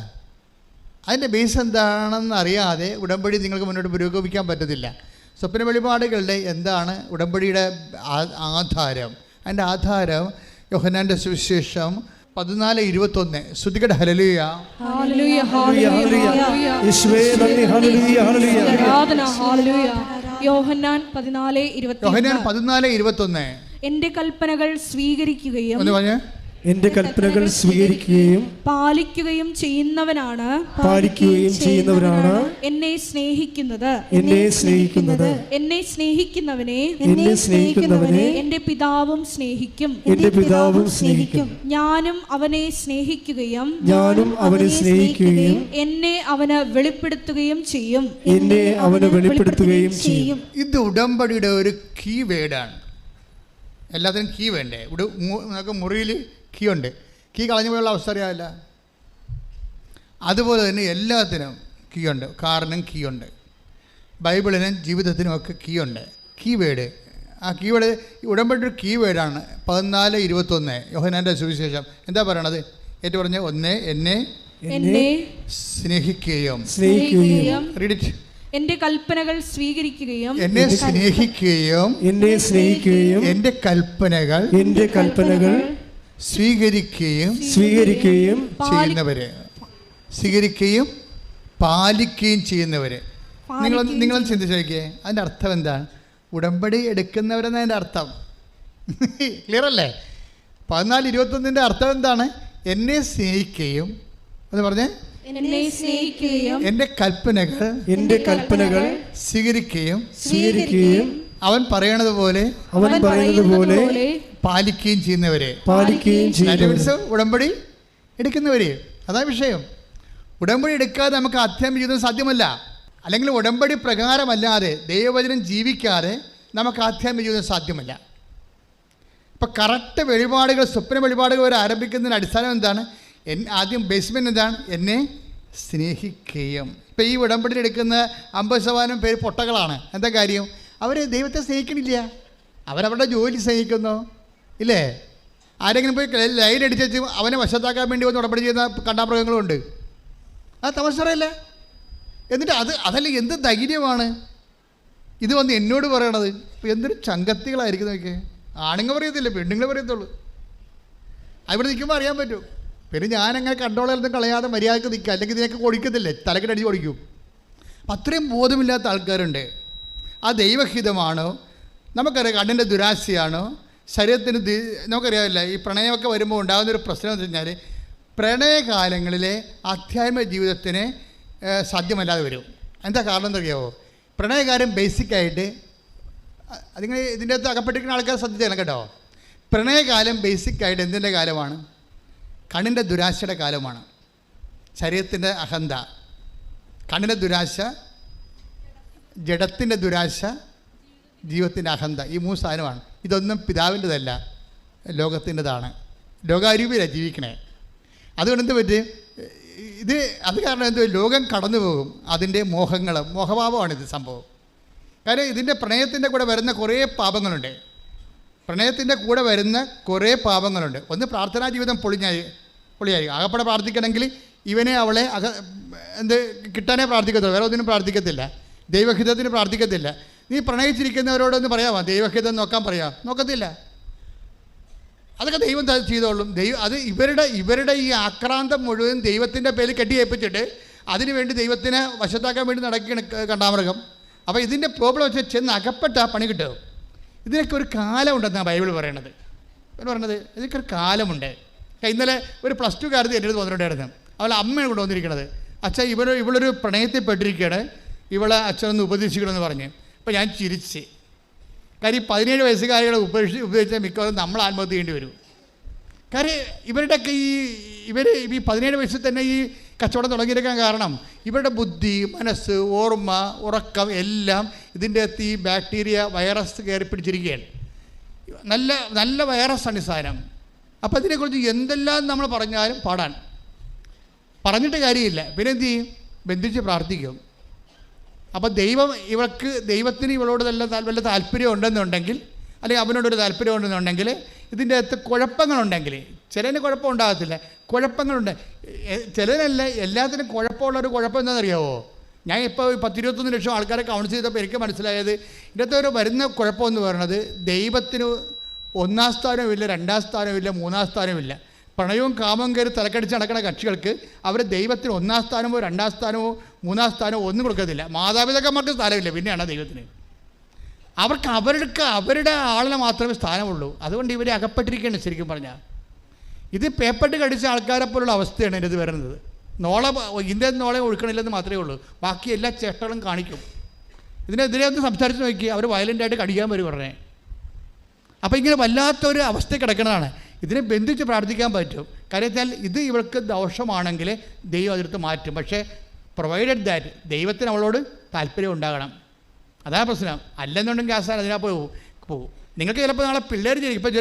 അതിൻ്റെ ബേസ് എന്താണെന്ന് അറിയാതെ ഉടമ്പടി നിങ്ങൾക്ക് മുന്നോട്ട് പുരോഗമിക്കാൻ പറ്റത്തില്ല. സ്വപ്ന വെളിപാടുകളുടെ എന്താണ് ഉടമ്പടിയുടെ ആധാരം? അതിൻ്റെ ആധാരം യോഹന്നാൻ്റെ സുവിശേഷം 14:21. ശ്രുതികട ഹല്ലേലൂയ. ഹല്ലേലൂയ, ഹല്ലേലൂയ, യേശുവേ നന്ദി, ഹല്ലേലൂയ, ഹല്ലേലൂയ. ആരാധന, ഹല്ലേലൂയ. യോഹന്നാൻ 14:21. എന്റെ കൽപ്പനകൾ സ്വീകരിക്കുകയും ഒന്ന് പറഞ്ഞേ. എന്റെ കൽപ്പനകൾ സ്വീകരിക്കുകയും പാലിക്കുകയും ചെയ്യുന്നവനാണ് എന്നെ സ്നേഹിക്കുന്നത്. എന്നെ സ്നേഹിക്കുന്നവനെ എന്റെ പിതാവും സ്നേഹിക്കും. ഞാനും അവനെ സ്നേഹിക്കുകയും എന്നെ അവന് വെളിപ്പെടുത്തുകയും ചെയ്യും. ഇത് ഉടമ്പടിയുടെ ഒരു കീ വേർഡാണ്. എല്ലാത്തിനും കീ വേണ്ടേ? നമുക്ക് മുറിയിൽ കീ ഉണ്ട്. കീ കളഞ്ഞു പോയുള്ള അവസ്ഥ അറിയാമല്ല. അതുപോലെ തന്നെ എല്ലാത്തിനും കീ ഉണ്ട്. കാറിനും കീ ഉണ്ട്, ബൈബിളിനും ജീവിതത്തിനും ഒക്കെ കീ ഉണ്ട്. കീ വേഡ്, ആ കീ വേഡ് ഉടമ്പടി ഒരു കീ വേഡാണ്. 14:21 യോഹന്നാൻ്റെ സുവിശേഷം എന്താ പറയണത്? ഏറ്റു പറഞ്ഞ് എന്നെ സ്നേഹിക്കുകയും റീഡ് ഇറ്റ്. എന്റെ കൽപ്പനകൾ സ്വീകരിക്കുകയും എന്നെ സ്നേഹിക്കുകയും എന്റെ കൽപ്പനകൾ സ്വീകരിക്കുകയും ചെയ്യുന്നവരെ, സ്വീകരിക്കുകയും പാലിക്കുകയും ചെയ്യുന്നവരെ. നിങ്ങൾ ചിന്തിച്ചു നോക്കിയേ, അതിൻ്റെ അർത്ഥം എന്താണ്? ഉടമ്പടി എടുക്കുന്നവരെന്ന അതിൻ്റെ അർത്ഥം. ക്ലിയർ അല്ലേ? 14:21 അർത്ഥം എന്താണ്? എന്നെ സ്നേഹിക്കുകയും എന്ന് പറഞ്ഞേ എന്റെ കൽപ്പനകൾ സ്വീകരിക്കുകയും അവൻ പറയണത് പോലെ പാലിക്കുകയും ചെയ്യുന്നവരെ, ഉടമ്പടി എടുക്കുന്നവരെ. അതാ വിഷയം. ഉടമ്പടി എടുക്കാതെ നമുക്ക് ആധ്യാത്മിക ജീവിതം സാധ്യമല്ല. അല്ലെങ്കിൽ ഉടമ്പടി പ്രകാരമല്ലാതെ ദൈവവചനം ജീവിക്കാതെ നമുക്ക് ആധ്യാത്മിക ജീവിതം സാധ്യമല്ല. ഇപ്പം കറക്റ്റ് വെളിപാടുകൾ, സ്വപ്ന വെളിപാടുകൾ വരെ ആരംഭിക്കുന്നതിന് അടിസ്ഥാനം എന്താണ്? ആദ്യം ബേസ്മെൻറ്റ് എന്താണ്? എന്നെ സ്നേഹിക്കുകയും. ഇപ്പം ഈ ഉടമ്പടി എടുക്കുന്ന 50% പേര് പൊട്ടകളാണ്. എന്താ കാര്യം? അവർ ദൈവത്തെ സ്നേഹിക്കണില്ല, അവരവരുടെ ജോലി സ്നേഹിക്കുന്നു. ഇല്ലേ? ആരെങ്കിലും പോയി ലൈൻ അടിച്ചു അവനെ വശത്താക്കാൻ വേണ്ടി വന്ന് ഉടമ്പടി ചെയ്യുന്ന കണ്ടാപ്രയോഗങ്ങളുണ്ട്. അത് തമസ്സറയല്ലേ? എന്നിട്ട് അതല്ല, എന്ത് ധൈര്യമാണ് ഇത് വന്ന് എന്നോട് പറയണത്? ഇപ്പോൾ എന്തൊരു ചങ്കത്തികളായിരിക്കും നോക്കിയേ. ആണുങ്ങൾ പറയത്തില്ല, പെണ്ണുങ്ങൾ പറയത്തുള്ളൂ. അവിടെ നിൽക്കുമ്പോൾ അറിയാൻ പറ്റും. പിന്നെ ഞാനങ്ങനെ കൺട്രോളൊന്നും കളയാതെ മര്യാദക്ക് നിൽക്കുക, അല്ലെങ്കിൽ ഇതിനൊക്കെ കൊടുക്കത്തില്ലേ, തലക്കിട്ടടിച്ച് കൊടുക്കും. അപ്പം അത്രയും ബോധമില്ലാത്ത ആൾക്കാരുണ്ട്. ആ ദൈവഹിതമാണോ? നമുക്കറിയാം കണ്ണിൻ്റെ ദുരാശയാണോ? ശരീരത്തിന് നമുക്കറിയാമില്ല. ഈ പ്രണയമൊക്കെ വരുമ്പോൾ ഉണ്ടാകുന്നൊരു പ്രശ്നം എന്ന് വെച്ച് കഴിഞ്ഞാൽ പ്രണയകാലങ്ങളിലെ ആധ്യാത്മിക ജീവിതത്തിന് സാധ്യമല്ലാതെ വരും. എന്താ കാരണം എന്നറിയാമോ? പ്രണയകാലം ബേസിക്കായിട്ട് നിങ്ങൾ ഇതിൻ്റെ അകത്ത് അകപ്പെട്ടിരിക്കുന്ന ആൾക്കാർ ശ്രദ്ധിച്ചാൽ കേട്ടോ. പ്രണയകാലം ബേസിക്കായിട്ട് എന്തിൻ്റെ കാലമാണ്? കണ്ണിൻ്റെ ദുരാശയുടെ കാലമാണ്. ശരീരത്തിൻ്റെ അഹന്ത, കണ്ണിൻ്റെ ദുരാശ, ജഡത്തിൻ്റെ ദുരാശ, ജീവിതത്തിൻ്റെ അഹന്ത. ഈ 3 സാധനമാണ്. ഇതൊന്നും പിതാവിൻ്റെതല്ല, ലോകത്തിൻ്റെതാണ്. ലോകാരൂപിയിലാണ് ജീവിക്കണേ. അതുകൊണ്ട് എന്ത് പറ്റി? അത് കാരണം എന്തോ ലോകം കടന്നു പോകും. അതിൻ്റെ മോഹഭാവമാണിത് സംഭവം. കാര്യം ഇതിൻ്റെ പ്രണയത്തിൻ്റെ കൂടെ വരുന്ന കുറേ പാപങ്ങളുണ്ട്. ഒന്ന് പ്രാർത്ഥനാ ജീവിതം പൊളിയായിരിക്കും. അകപ്പെടെ പ്രാർത്ഥിക്കണമെങ്കിൽ ഇവനെ അവളെ കിട്ടാനേ പ്രാർത്ഥിക്കത്തുള്ളൂ, വേറെ ഒന്നിനും പ്രാർത്ഥിക്കത്തില്ല. ദൈവഹിതത്തിന് പ്രാർത്ഥിക്കത്തില്ല. നീ പ്രണയിച്ചിരിക്കുന്നവരോടൊന്ന് പറയാമോ ദൈവഹിതം നോക്കാൻ? നോക്കത്തില്ല. അതൊക്കെ ദൈവം ചെയ്തോളും. അത് ഇവരുടെ ഈ ആക്രാന്തം മുഴുവൻ ദൈവത്തിൻ്റെ പേരിൽ കെട്ടിയേൽപ്പിച്ചിട്ട് അതിനുവേണ്ടി ദൈവത്തിനെ വശത്താക്കാൻ വേണ്ടി നടക്കുകയാണ് കണ്ടാമൃഗം. അപ്പോൾ ഇതിൻ്റെ പ്രോബ്ലം വെച്ചാൽ ചെന്ന് അകപ്പെട്ട പണി കിട്ടും. ഇതിനൊക്കെ ഒരു കാലമുണ്ടെന്നാണ് ബൈബിൾ പറയണത്. ഇതിനൊക്കെ ഒരു കാലമുണ്ട്. ഇന്നലെ ഒരു +2 കാരത്തി എൻ്റെ അടുത്ത് വന്നിട്ടുണ്ടായിരുന്നു. അവളെ അമ്മയാണ് കൊണ്ട് വന്നിരിക്കണത്. അച്ഛാ ഇവളൊരു പ്രണയത്തിൽ പെട്ടിരിക്കുകയാണ്, ഇവളെ അച്ഛനൊന്ന് ഉപദേശിക്കണമെന്ന് പറഞ്ഞ്. അപ്പോൾ ഞാൻ ചിരിച്ച് കാര്യം 17 വയസ്സുകാരികളെ ഉപയോഗിച്ചാൽ മിക്കവാറും നമ്മൾ ആത്മഹത്യ ചെയ്യേണ്ടി വരും. കാര്യം ഇവരുടെയൊക്കെ ഇവർ ഈ 17 വയസ്സിൽ തന്നെ ഈ കച്ചവടം തുടങ്ങിയെടുക്കാൻ കാരണം ഇവരുടെ ബുദ്ധി, മനസ്സ്, ഓർമ്മ, ഉറക്കം എല്ലാം ഇതിൻ്റെ അകത്ത് ഈ ബാക്ടീരിയ, വൈറസ് കയറി പിടിച്ചിരിക്കുകയാണ്. നല്ല നല്ല വൈറസാണ് ഈ സാധനം. അപ്പോൾ ഇതിനെക്കുറിച്ച് എന്തെല്ലാം നമ്മൾ പറഞ്ഞാലും പാടാൻ പറഞ്ഞിട്ട് കാര്യമില്ല. പിന്നെ എന്ത് ചെയ്യും? ബന്ധിച്ച് പ്രാർത്ഥിക്കും. അപ്പോൾ ദൈവത്തിന് ഇവളോട് വല്ല താല്പര്യം ഉണ്ടെന്നുണ്ടെങ്കിൽ, അല്ലെങ്കിൽ അവനോടൊരു താല്പര്യം ഉണ്ടെന്നുണ്ടെങ്കിൽ, ഇതിൻ്റെ അകത്ത് കുഴപ്പങ്ങളുണ്ടെങ്കിൽ, ചിലതിന് കുഴപ്പം ഉണ്ടാകത്തില്ല, കുഴപ്പങ്ങളുണ്ട്. ചിലതിനല്ല, എല്ലാത്തിനും കുഴപ്പമുള്ളൊരു കുഴപ്പം എന്താണെന്നറിയാമോ? ഞാൻ ഇപ്പോൾ 10-21 ലക്ഷം ആൾക്കാരെ കൗൺസിൽ ചെയ്തപ്പോൾ എനിക്ക് മനസ്സിലായത് ഇതിനകത്ത് ഒരു വരുന്ന കുഴപ്പമെന്ന് പറയുന്നത് ദൈവത്തിന് 1-ാം സ്ഥാനവുമില്ല, 2-ാം സ്ഥാനവുമില്ല, 3-ാം സ്ഥാനവുമില്ല. പ്രണയവും കാമവും കയറി തലക്കടിച്ച് നടക്കുന്ന കക്ഷികൾക്ക് അവർ ദൈവത്തിന് 1-ാം സ്ഥാനമോ 2-ാം സ്ഥാനമോ 3-ാം സ്ഥാനമോ ഒന്നും കൊടുക്കത്തില്ല. മാതാപിതാക്കന്മാർക്ക് സ്ഥാനമില്ല, പിന്നെയാണ് ദൈവത്തിന്. അവരുടെ ആളിനെ മാത്രമേ സ്ഥാനമുള്ളൂ. അതുകൊണ്ട് ഇവരെ അകപ്പെട്ടിരിക്കുകയാണ്. ശരിക്കും പറഞ്ഞാൽ ഇത് പേപ്പട്ട് കടിച്ച ആൾക്കാരെ പോലുള്ള അവസ്ഥയാണ് ഇത് വരുന്നത്. ഇന്ത്യൻ നോളെ ഒഴുക്കണില്ലെന്ന് മാത്രമേ ഉള്ളൂ, ബാക്കി എല്ലാ ചേട്ടകളും കാണിക്കും. ഇതിനെതിരെ ഒന്ന് സംസാരിച്ച് നോക്കി, അവർ വയലൻ്റായിട്ട് കടിക്കാൻ വരും പറഞ്ഞേ. അപ്പോൾ ഇങ്ങനെ വല്ലാത്തൊരു അവസ്ഥ കിടക്കുന്നതാണ്. ഇതിനെ ബന്ധിച്ച് പ്രാർത്ഥിക്കാൻ പറ്റും. കാര്യത്താൽ ഇത് ഇവൾക്ക് ദോഷമാണെങ്കിൽ ദൈവം അതിർത്ത് മാറ്റും. പക്ഷേ പ്രൊവൈഡഡ് ദാറ്റ് ദൈവത്തിന് അവളോട് താല്പര്യം ഉണ്ടാകണം. അതാണ് പ്രശ്നം. അല്ലെന്നുണ്ടെങ്കിൽ ആ സാധനം അതിനാ പോകും. നിങ്ങൾക്ക് ചിലപ്പോൾ നാളെ പിള്ളേർ ജനിക്കും. ഇപ്പോൾ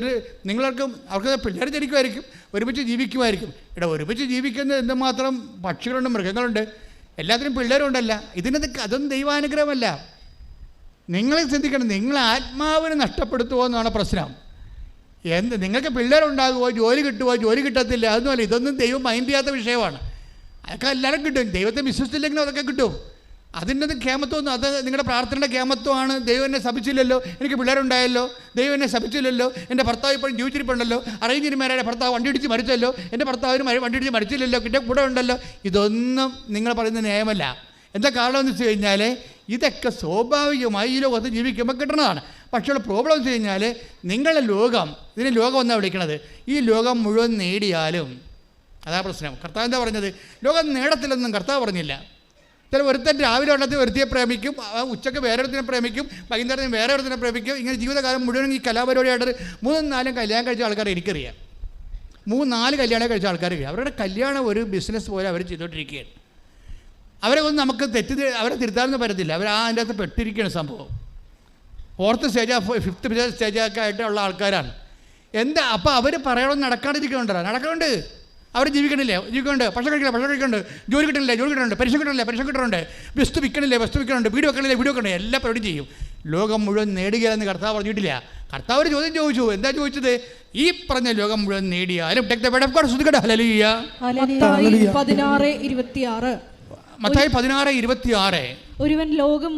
അവർക്ക് പിള്ളേർ ജനിക്കുമായിരിക്കും, ഒരുമിച്ച് ജീവിക്കുമായിരിക്കും. ഒരുമിച്ച് ജീവിക്കുന്നത് എന്തുമാത്രം പക്ഷികളുണ്ട്, മൃഗങ്ങളുണ്ട്, എല്ലാത്തിനും പിള്ളേരുണ്ടല്ല. അതൊന്നും ദൈവാനുഗ്രഹമല്ല. നിങ്ങൾ ചിന്തിക്കണം, നിങ്ങൾ ആത്മാവിനെ നഷ്ടപ്പെടുത്തുമോ എന്നാണ് പ്രശ്നം. നിങ്ങൾക്ക് പിള്ളേരുണ്ടാകുമോ, ജോലി കിട്ടുമോ, ജോലി കിട്ടത്തില്ല, അതൊന്നുമല്ല. ഇതൊന്നും ദൈവം മൈൻഡ് ചെയ്യാത്ത വിഷയമാണ്. അതൊക്കെ എല്ലാവരും കിട്ടും. ദൈവത്തെ വിശ്വസിച്ചില്ലെങ്കിലും അതൊക്കെ കിട്ടും. അതിൻ്റെ കേമത്വമൊന്നും, അത് നിങ്ങളുടെ പ്രാർത്ഥനയുടെ കേമത്വമാണ്. ദൈവം എന്നെ ശപിച്ചില്ലല്ലോ, എനിക്ക് പിള്ളേരുണ്ടായല്ലോ, ദൈവം എന്നെ ശപിച്ചില്ലല്ലോ, എൻ്റെ ഭർത്താവ് ഇപ്പോഴും ജീവിച്ചിരിപ്പുണ്ടല്ലോ, അറേഞ്ച് മാരേജ് ഭർത്താവ് വണ്ടി ഇടിച്ച് മരിച്ചല്ലോ, എൻ്റെ ഭർത്താവിന് വണ്ടി ഇടിച്ച് മരിച്ചില്ലല്ലോ, കിട്ടിയ കൂടെ ഉണ്ടല്ലോ. ഇതൊന്നും നിങ്ങൾ പറയുന്ന ന്യായമല്ല. എന്താ കാരണം എന്ന് വെച്ച് കഴിഞ്ഞാൽ ഇതൊക്കെ സ്വാഭാവികമായി ഈ ലോകത്ത് ജീവിക്കുമ്പോൾ കിട്ടുന്നതാണ്. പക്ഷേ പ്രോബ്ലം എന്ന് വെച്ച് കഴിഞ്ഞാൽ നിങ്ങളുടെ ഇതിനെ ലോകം എന്നാണ് വിളിക്കണത്. ഈ ലോകം മുഴുവൻ നേടിയാലും അതാ പ്രശ്നം. കർത്താവ് എന്താ പറഞ്ഞത്? ലോകം നേടത്തില്ലെന്നും കർത്താവ് പറഞ്ഞില്ല. ചില ഒരുത്തൻ രാവിലെ ഉള്ളത്തിൽ ഒരുത്തിയെ പ്രേമിക്കും, ഉച്ചയ്ക്ക് വേറെ ഒരുത്തിനെ പ്രേമിക്കും, വൈകുന്നേരത്തിന് വേറെ ഒരുത്തിനെ പ്രേമിക്കും. ഇങ്ങനെ ജീവിതകാലം മുഴുവൻ ഈ കലാപരിപാടിയായിട്ട് 3-4 കല്യാണം കഴിച്ച ആൾക്കാരെ എനിക്കറിയാം. 3-4 കല്യാണം കഴിച്ച ആൾക്കാരറിയാം. അവരുടെ കല്യാണം ഒരു ബിസിനസ് പോലെ അവർ ചെയ്തുകൊണ്ടിരിക്കുകയാണ്. അവരെ ഒന്നും നമുക്ക് അവരെ തിരുത്താനൊന്നും പറ്റത്തില്ല. അതിൻ്റെ അകത്ത് പെട്ടിരിക്കുകയാണ് സംഭവം. 4th സ്റ്റേജ് 5th സ്റ്റേജൊക്കെ ആയിട്ടുള്ള ആൾക്കാരാണ്. അപ്പോൾ അവർ പറയണമെന്ന് നടക്കാനുണ്ട്. അവർ ജീവിക്കുന്നുണ്ട്, ഭക്ഷണം കഴിക്കുന്നുണ്ട്, ജോലി കിട്ടുന്നുണ്ട്, പെൻഷൻ കിട്ടുന്നുണ്ട്, വസ്തു വിൽക്കണില്ലേ, വീട് വെക്കണില്ലേ, എല്ലാ പരിപാടിയും ചെയ്യും. ലോകം മുഴുവൻ നേടുകയെന്ന് കർത്താവ് പറഞ്ഞിട്ടില്ല. കർത്താവ് ഒരു ചോദ്യം ചോദിച്ചു. എന്താ ചോദിച്ചത്? ഈ പറഞ്ഞ ലോകം മുഴുവൻ നേടിയാലും മത്തായി 16:26 ഒരുവൻ ലോകം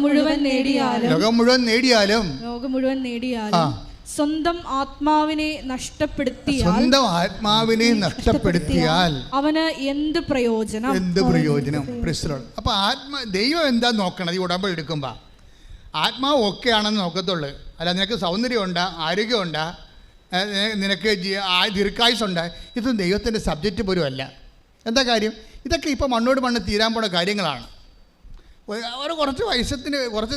മുഴുവൻ നേടിയാലും ലോകം മുഴുവൻ നേടിയാലും സ്വന്തം ആത്മാവിനെ നഷ്ടപ്പെടുത്തിയാൽ അവന് എന്ത് പ്രയോജനം? അപ്പോൾ ദൈവം എന്താ നോക്കണത്? ഈ ഉടമ്പടി എടുക്കുമ്പോൾ ആത്മാവ് ഓക്കെ ആണെന്ന് നോക്കത്തുള്ളൂ. അല്ല നിനക്ക് സൗന്ദര്യമുണ്ടാ, ആരോഗ്യമുണ്ടാ, നിനക്ക് ദീർഘായുസുണ്ട്, ഇതൊന്നും ദൈവത്തിൻ്റെ സബ്ജക്റ്റ് പോലും അല്ല. എന്താ കാര്യം? ഇതൊക്കെ ഇപ്പോൾ മണ്ണോട് മണ്ണ് തീരാൻ പോണ കാര്യങ്ങളാണ്. കുറച്ച്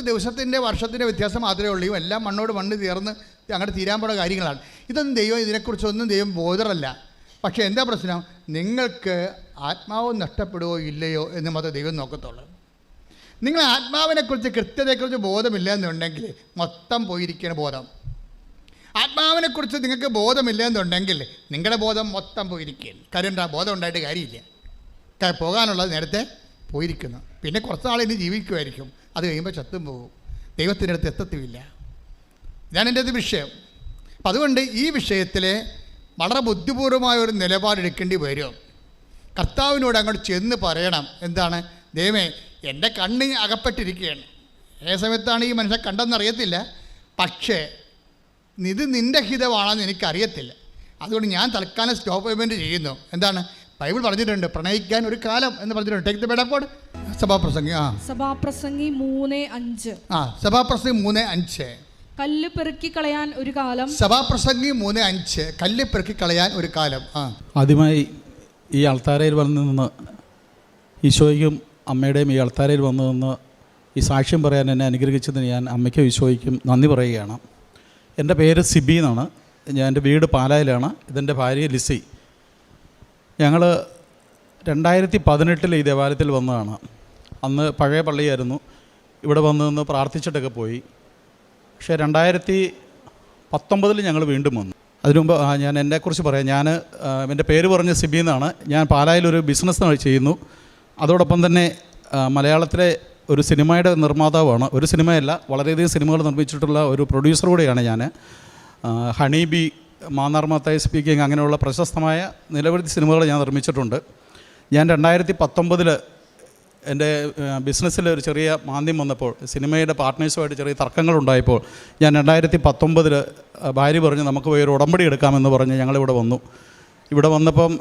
ദിവസത്തിൻ്റെ വർഷത്തിൻ്റെ വ്യത്യാസം മാത്രമേ ഉള്ളൂ. എല്ലാം മണ്ണോട് മണ്ണ് തീർന്ന് അങ്ങോട്ട് തീരാൻ പോണ കാര്യങ്ങളാണ്. ഇതിനെക്കുറിച്ചൊന്നും ദൈവം ബോധറല്ല. പക്ഷേ എന്താ പ്രശ്നം? നിങ്ങൾക്ക് ആത്മാവ് നഷ്ടപ്പെടുകയോ ഇല്ലയോ എന്ന് മാത്രമേ ദൈവം നോക്കത്തുള്ളൂ. നിങ്ങൾ ആത്മാവിനെക്കുറിച്ച് കൃത്യതയെക്കുറിച്ച് ബോധമില്ല എന്നുണ്ടെങ്കിൽ മൊത്തം പോയിരിക്കുകയാണ് ബോധം. ആത്മാവിനെക്കുറിച്ച് നിങ്ങൾക്ക് ബോധമില്ല എന്നുണ്ടെങ്കിൽ നിങ്ങളുടെ ബോധം മൊത്തം പോയിരിക്കുകയാണ്. കാര്യം എന്താ? ബോധം ഉണ്ടായിട്ട് കാര്യമില്ല. പോകാനുള്ളത് നേരത്തെ പോയിരിക്കുന്നു. പിന്നെ കുറച്ച് നാൾ ഇനി ജീവിക്കുമായിരിക്കും. അത് കഴിയുമ്പോൾ ചത്തും പോകും. ദൈവത്തിൻ്റെ അടുത്ത് എത്തത്തുമില്ല. ഇതാണ് എൻ്റെ വിഷയം. അപ്പം അതുകൊണ്ട് ഈ വിഷയത്തിൽ വളരെ ബുദ്ധിപൂർവമായ ഒരു നിലപാടെടുക്കേണ്ടി വരും. കർത്താവിനോട് അങ്ങോട്ട് ചെന്ന് പറയണം. എന്താണ്? ദൈവമേ, എൻ്റെ കണ്ണ് അകപ്പെട്ടിരിക്കുകയാണ്. ഏത് സമയത്താണ് ഈ മനുഷ്യൻ കണ്ടെന്നറിയത്തില്ല. പക്ഷേ ഇത് നിൻ്റെ ഹിതമാണെന്ന് എനിക്കറിയത്തില്ല. അതുകൊണ്ട് ഞാൻ തൽക്കാലം സ്റ്റോപ്പ് പേയ്മെൻറ്റ് ചെയ്യുന്നു. എന്താണ്? ബൈബിൾ പറഞ്ഞിട്ടുണ്ട്, പ്രണയിക്കാൻ ഒരു കാലം എന്ന് പറഞ്ഞിട്ടുണ്ട്. Take the bed code. സഭാപ്രസംഗി 3:5. സഭാപ്രസംഗി 3:5. കല്ല് പെറുക്കി കളയാൻ ഒരു കാലം. സഭാപ്രസംഗി 3:5. കല്ല് പെറുക്കി കളയാൻ ഒരു കാലം. ആദ്യമായി ഈ അൾത്താരയിൽ വന്നു നിന്ന് ഈശോയ്ക്കും അമ്മയുടെയും ഈ അൾത്താരയിൽ വന്നു നിന്ന് ഈ സാക്ഷ്യം പറയാൻ എന്നെ അനുഗ്രഹിച്ചതിന് ഞാൻ അമ്മയ്ക്കും ഈശോയ്ക്കും നന്ദി പറയുകയാണ്. എൻ്റെ പേര് സിബി എന്നാണ്. എൻ്റെ വീട് പാലായിലാണ്. ഇതെൻ്റെ ഭാര്യ ലിസി. ഞങ്ങൾ 2018 ഈ ദേവാലയത്തിൽ വന്നതാണ്. അന്ന് പഴയ പള്ളിയായിരുന്നു. ഇവിടെ വന്ന് നിന്ന് പ്രാർത്ഥിച്ചിട്ടൊക്കെ പോയി. പക്ഷേ 2019 ഞങ്ങൾ വീണ്ടും വന്നു. അതിനു മുമ്പ് ഞാൻ എന്നെക്കുറിച്ച് പറയാം. എൻ്റെ പേര് പറഞ്ഞ സിബി എന്നാണ്. ഞാൻ പാലായിലൊരു ബിസിനസ് ചെയ്യുന്നു. അതോടൊപ്പം തന്നെ മലയാളത്തിലെ ഒരു സിനിമയുടെ നിർമ്മാതാവാണ്. ഒരു സിനിമയല്ല, വളരെയധികം സിനിമകൾ നിർമ്മിച്ചിട്ടുള്ള ഒരു പ്രൊഡ്യൂസർ കൂടെയാണ് ഞാൻ. Honey bee, Mannar Mathai speaking, അങ്ങനെയുള്ള പ്രശസ്തമായ നിരവധി സിനിമകൾ ഞാൻ നിർമ്മിച്ചിട്ടുണ്ട്. ഞാൻ 2019 എൻ്റെ ബിസിനസ്സിൽ ഒരു ചെറിയ മാന്ദ്യം വന്നപ്പോൾ, സിനിമയുടെ പാർട്ട്നേഴ്സുമായിട്ട് ചെറിയ തർക്കങ്ങളുണ്ടായപ്പോൾ, ഞാൻ 2019 ഭാര്യ പറഞ്ഞ് നമുക്ക് പോയി ഒരു ഉടമ്പടി എടുക്കാമെന്ന് പറഞ്ഞ് ഞങ്ങളിവിടെ വന്നു. ഇവിടെ വന്നപ്പം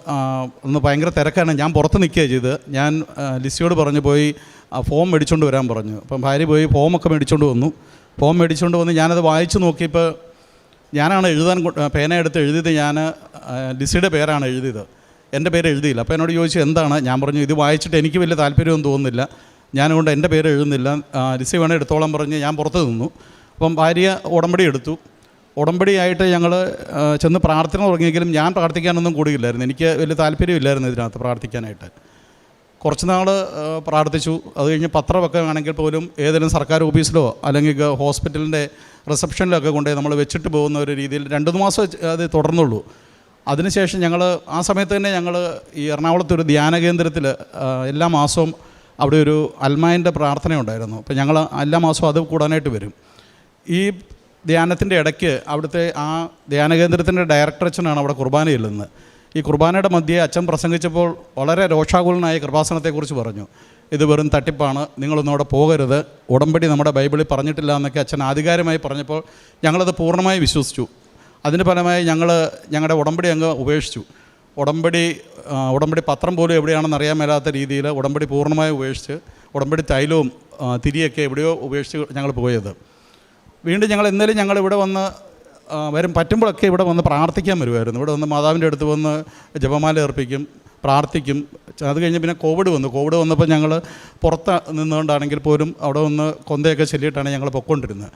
ഒന്ന് ഭയങ്കര തിരക്കാണ്. ഞാൻ പുറത്ത് നിൽക്കുകയാണ് ചെയ്ത്. ഞാൻ ലിസിയോട് പറഞ്ഞു പോയി ഫോം മേടിച്ചുകൊണ്ട് വരാൻ പറഞ്ഞു. അപ്പം ഭാര്യ പോയി ഫോമൊക്കെ മേടിച്ചുകൊണ്ട് വന്നു. ഫോം മേടിച്ചുകൊണ്ട് വന്ന് ഞാനത് വായിച്ച് നോക്കിയപ്പോൾ ഞാനാണ് എഴുതാൻ പേന എടുത്ത് എഴുതിയത്. ഞാൻ ലിസിയുടെ പേരാണ് എഴുതിയത്, എൻ്റെ പേര് എഴുതിയില്ല. അപ്പോൾ എന്നോട് ചോദിച്ചു എന്താണ്. ഞാൻ പറഞ്ഞു ഇത് വായിച്ചിട്ട് എനിക്ക് വലിയ താല്പര്യമൊന്നും തോന്നുന്നില്ല, ഞാനുകൊണ്ട് എൻ്റെ പേര് എഴുതുന്നില്ല, ലിസി വേണേൽ എടുത്തോളം പറഞ്ഞ് ഞാൻ പുറത്ത് നിന്നു. അപ്പം ഭാര്യ ഉടമ്പടി എടുത്തു. ഉടമ്പടിയായിട്ട് ഞങ്ങൾ ചെന്ന് പ്രാർത്ഥന തുടങ്ങിയെങ്കിലും ഞാൻ പ്രാർത്ഥിക്കാനൊന്നും കൂടിയില്ലായിരുന്നു. എനിക്ക് വലിയ താല്പര്യമില്ലായിരുന്നു ഇതിനകത്ത് പ്രാർത്ഥിക്കാനായിട്ട്. കുറച്ച് നാൾ പ്രാർത്ഥിച്ചു. അത് കഴിഞ്ഞ് പത്രമൊക്കെ ആണെങ്കിൽ പോലും ഏതെങ്കിലും സർക്കാർ ഓഫീസിലോ അല്ലെങ്കിൽ ഹോസ്പിറ്റലിൻ്റെ റിസപ്ഷനിലൊക്കെ കൊണ്ടുപോയി നമ്മൾ വെച്ചിട്ട് പോകുന്ന ഒരു രീതിയിൽ 2-3 മാസം അത് തുടർന്നുള്ളൂ. അതിനുശേഷം ഞങ്ങൾ ആ സമയത്ത് തന്നെ ഞങ്ങൾ ഈ എറണാകുളത്തൊരു ധ്യാന കേന്ദ്രത്തിൽ എല്ലാ മാസവും അവിടെ ഒരു അൽമായൻ്റെ പ്രാർത്ഥന ഉണ്ടായിരുന്നു. അപ്പോൾ ഞങ്ങൾ എല്ലാ മാസവും അത് കൂടാനായിട്ട് വരും. ഈ ധ്യാനത്തിൻ്റെ ഇടയ്ക്ക് അവിടുത്തെ ആ ധ്യാന കേന്ദ്രത്തിൻ്റെ ഡയറക്ടർ അച്ഛനാണ് അവിടെ കുർബാന ചെല്ലുന്നത്. ഈ കുർബാനയുടെ മധ്യേ അച്ഛൻ പ്രസംഗിച്ചപ്പോൾ വളരെ രോഷാകുലനായ കൃപാസനത്തെക്കുറിച്ച് പറഞ്ഞു. ഇത് വെറും തട്ടിപ്പാണ്, നിങ്ങളൊന്നും അവിടെ പോകരുത്, ഉടമ്പടി നമ്മുടെ ബൈബിളിൽ പറഞ്ഞിട്ടില്ല എന്നൊക്കെ അച്ഛൻ ആധികാരികമായി പറഞ്ഞപ്പോൾ ഞങ്ങളത് പൂർണ്ണമായി വിശ്വസിച്ചു. അതിന് ഫലമായി ഞങ്ങളുടെ ഉടമ്പടി അങ്ങ് ഉപേക്ഷിച്ചു. ഉടമ്പടി പത്രം പോലും എവിടെയാണെന്ന് അറിയാൻ മേലാത്ത രീതിയിൽ ഉടമ്പടി പൂർണ്ണമായി ഉപേക്ഷിച്ച്, ഉടമ്പടി തൈലവും തിരിയൊക്കെ എവിടെയോ ഉപേക്ഷിച്ച് ഞങ്ങൾ പോയത്. വീണ്ടും ഞങ്ങൾ ഇവിടെ വന്ന് പറ്റുമ്പോഴൊക്കെ ഇവിടെ വന്ന് പ്രാർത്ഥിക്കാൻ വരുമായിരുന്നു. ഇവിടെ വന്ന് മാതാവിൻ്റെ അടുത്ത് വന്ന് ജപമാല അർപ്പിക്കും, പ്രാർത്ഥിക്കും. അത് കഴിഞ്ഞ് പിന്നെ കോവിഡ് വന്നപ്പോൾ ഞങ്ങൾ പുറത്ത് നിന്നുകൊണ്ടാണെങ്കിൽ പോലും അവിടെ വന്ന് കൊന്തയൊക്കെ ചൊല്ലിയിട്ടാണ് ഞങ്ങൾ പൊയ്ക്കൊണ്ടിരുന്നത്.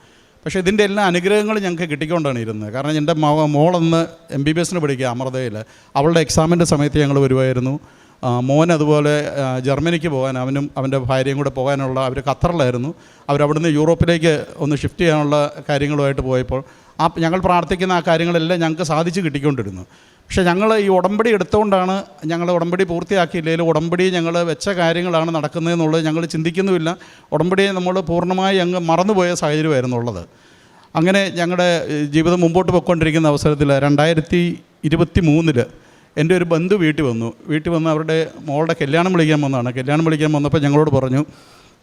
പക്ഷേ ഇതിൻ്റെ എല്ലാ അനുഗ്രഹങ്ങളും ഞങ്ങൾക്ക് കിട്ടിക്കൊണ്ടാണ് ഇരുന്നത്. കാരണം എൻ്റെ മോളൊന്ന് MBBS പഠിക്കുക അമൃതയിൽ. അവളുടെ എക്സാമിൻ്റെ സമയത്ത് ഞങ്ങൾ വരുമായിരുന്നു. മോൻ അതുപോലെ ജർമ്മനിക്ക് പോകാൻ, അവനും അവൻ്റെ ഭാര്യയും കൂടെ പോകാനുള്ള, അവർ ഖത്തറിലായിരുന്നു. അവരവിടുന്ന് യൂറോപ്പിലേക്ക് ഒന്ന് ഷിഫ്റ്റ് ചെയ്യാനുള്ള കാര്യങ്ങളുമായിട്ട് പോയപ്പോൾ ഞങ്ങൾ പ്രാർത്ഥിക്കുന്ന ആ കാര്യങ്ങളെല്ലാം ഞങ്ങൾക്ക് സാധിച്ച് കിട്ടിക്കൊണ്ടിരുന്നു. പക്ഷേ ഞങ്ങൾ ഈ ഉടമ്പടി എടുത്തുകൊണ്ടാണ്, ഞങ്ങൾ ഉടമ്പടി പൂർത്തിയാക്കിയില്ലെങ്കിലും ഉടമ്പടി ഞങ്ങൾ വെച്ച കാര്യങ്ങളാണ് നടക്കുന്നതെന്നുള്ളത് ഞങ്ങൾ ചിന്തിക്കുന്നുമില്ല. ഉടമ്പടിയെ നമ്മൾ പൂർണ്ണമായി അങ്ങ് മറന്നുപോയ സാഹചര്യമായിരുന്നു ഉള്ളത്. അങ്ങനെ ഞങ്ങളുടെ ജീവിതം മുമ്പോട്ട് പോയിക്കൊണ്ടിരിക്കുന്ന അവസരത്തിൽ 2023 എൻ്റെ ഒരു ബന്ധു വീട്ടിൽ വന്ന് അവരുടെ മോളുടെ കല്യാണം വിളിക്കാൻ വന്നതാണ്. കല്യാണം വിളിക്കാൻ വന്നപ്പോൾ ഞങ്ങളോട് പറഞ്ഞു,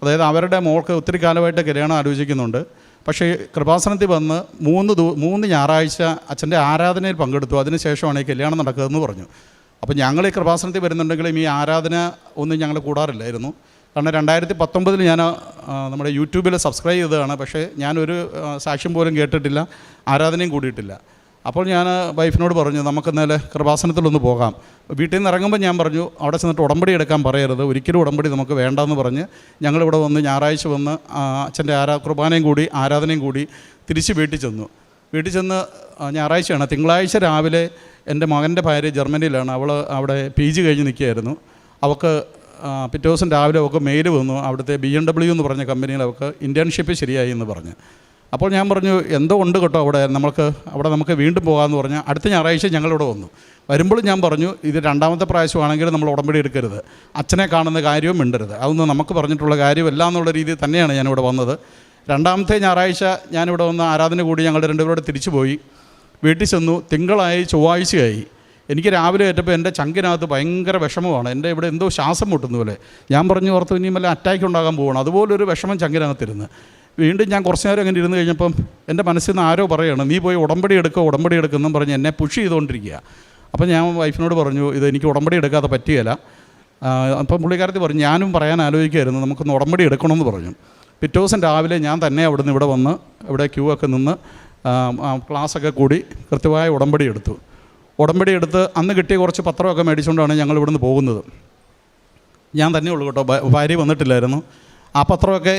അതായത് അവരുടെ മോൾക്ക് ഒത്തിരി കാലമായിട്ട് കല്യാണം ആലോചിക്കുന്നുണ്ട്. പക്ഷേ കൃപാസനത്തിൽ വന്ന് 3 ഞായറാഴ്ച അച്ഛൻ്റെ ആരാധനയിൽ പങ്കെടുത്തു, അതിനുശേഷമാണ് ഈ കല്യാണം നടക്കുന്നതെന്ന് പറഞ്ഞു. അപ്പോൾ ഞങ്ങൾ ഈ കൃപാസനത്തിൽ വരുന്നുണ്ടെങ്കിലും ഈ ആരാധന ഒന്നും ഞങ്ങൾ കൂടാറില്ലായിരുന്നു. കാരണം 2019 ഞാൻ നമ്മുടെ യൂട്യൂബിൽ സബ്സ്ക്രൈബ് ചെയ്തതാണ്. പക്ഷേ ഞാനൊരു സാക്ഷ്യം പോലും കേട്ടിട്ടില്ല, ആരാധനയും കൂടിയിട്ടില്ല. അപ്പോൾ ഞാൻ വൈഫിനോട് പറഞ്ഞു നമുക്കെന്നാൽ കൃപാസനത്തിലൊന്ന് പോകാം. വീട്ടിൽ നിന്ന് ഇറങ്ങുമ്പോൾ ഞാൻ പറഞ്ഞു അവിടെ ചെന്നിട്ട് ഉടമ്പടി എടുക്കാൻ പറയരുത്, ഒരിക്കലും ഉടമ്പടി നമുക്ക് വേണ്ടെന്ന് പറഞ്ഞ് ഞങ്ങളിവിടെ വന്ന് ഞായറാഴ്ച വന്ന് അച്ഛൻ്റെ കുർബാനയും കൂടി ആരാധനയും കൂടി തിരിച്ച് വീട്ടിൽ ചെന്ന് ഞായറാഴ്ചയാണ്. തിങ്കളാഴ്ച രാവിലെ എൻ്റെ മകൻ്റെ ഭാര്യ ജർമ്മനിയിലാണ്. അവൾ അവിടെ PG കഴിഞ്ഞ് നിൽക്കുകയായിരുന്നു. അവൾക്ക് പിറ്റേ ദിവസം രാവിലെ അവൾക്ക് മെയിൽ വന്നു, അവിടുത്തെ BMW എന്ന് പറഞ്ഞ കമ്പനിയിൽ അവൾക്ക് ഇൻറ്റേൺഷിപ്പ് ശരിയായി എന്ന് പറഞ്ഞ്. അപ്പോൾ ഞാൻ പറഞ്ഞു എന്തോ ഉണ്ട് കേട്ടോ അവിടെ നമുക്ക് വീണ്ടും പോകാമെന്ന് പറഞ്ഞാൽ അടുത്ത ഞായറാഴ്ച ഞങ്ങളിവിടെ വന്നു. വരുമ്പോൾ ഞാൻ പറഞ്ഞു ഇത് 2ാമത്തെ പ്രാവശ്യമാണെങ്കിൽ നമ്മൾ ഉടമ്പടി എടുക്കരുത്, അച്ഛനെ കാണുന്ന കാര്യവും മിണ്ടരുത്, അതൊന്നും നമുക്ക് പറഞ്ഞിട്ടുള്ള കാര്യമല്ല എന്നുള്ള രീതിയിൽ തന്നെയാണ് ഞാനിവിടെ വന്നത്. 2ാമത്തെ ഞായറാഴ്ച ഞാനിവിടെ വന്ന് ആരാധന കൂടി ഞങ്ങൾ രണ്ടുപേരോട് തിരിച്ചു പോയി. വീട്ടിൽ ചെന്നു. തിങ്കളായി, ചൊവ്വാഴ്ചയായി. എനിക്ക് രാവിലെ ഏറ്റപ്പോൾ എൻ്റെ ചങ്കിനകത്ത് ഭയങ്കര വിഷമമാണ്. എൻ്റെ ഇവിടെ എന്തോ ശ്വാസം മുട്ടുന്ന പോലെ. ഞാൻ പറഞ്ഞു ഓർത്തു ഇനിയും വല്ല അറ്റാക്ക് ഉണ്ടാകാൻ പോവുകയാണ്. അതുപോലൊരു വിഷമം ചങ്കിനകത്തിരുന്ന്. വീണ്ടും ഞാൻ കുറച്ച് നേരം അങ്ങനെ ഇരുന്ന് കഴിഞ്ഞപ്പം എൻ്റെ മനസ്സിൽ നിന്ന് ആരോ പറയുകയാണ് നീ പോയി ഉടമ്പടി എടുക്കുമെന്നും പറഞ്ഞ് എന്നെ പുഷ് ചെയ്തുകൊണ്ടിരിക്കുക. അപ്പോൾ ഞാൻ വൈഫിനോട് പറഞ്ഞു ഇത് എനിക്ക് ഉടമ്പടി എടുക്കാതെ പറ്റുകയില്ല. അപ്പം പുള്ളിക്കാരത്തി പറഞ്ഞു ഞാനും പറയാൻ ആലോചിക്കുമായിരുന്നു നമുക്കൊന്ന് ഉടമ്പടി എടുക്കണമെന്ന് പറഞ്ഞു. പിറ്റേ ദിവസം രാവിലെ ഞാൻ തന്നെ അവിടുന്ന് ഇവിടെ വന്ന് ഇവിടെ ക്യൂ ഒക്കെ നിന്ന് ക്ലാസ്സൊക്കെ കൂടി കൃത്യമായ ഉടമ്പടി എടുത്ത് അന്ന് കിട്ടിയ കുറച്ച് പത്രമൊക്കെ മേടിച്ചുകൊണ്ടാണ് ഞങ്ങൾ ഇവിടുന്ന് പോകുന്നത്. ഞാൻ തന്നെ ഉള്ളൂ കേട്ടോ, ഭാര്യ വന്നിട്ടില്ലായിരുന്നു. ആ പത്രമൊക്കെ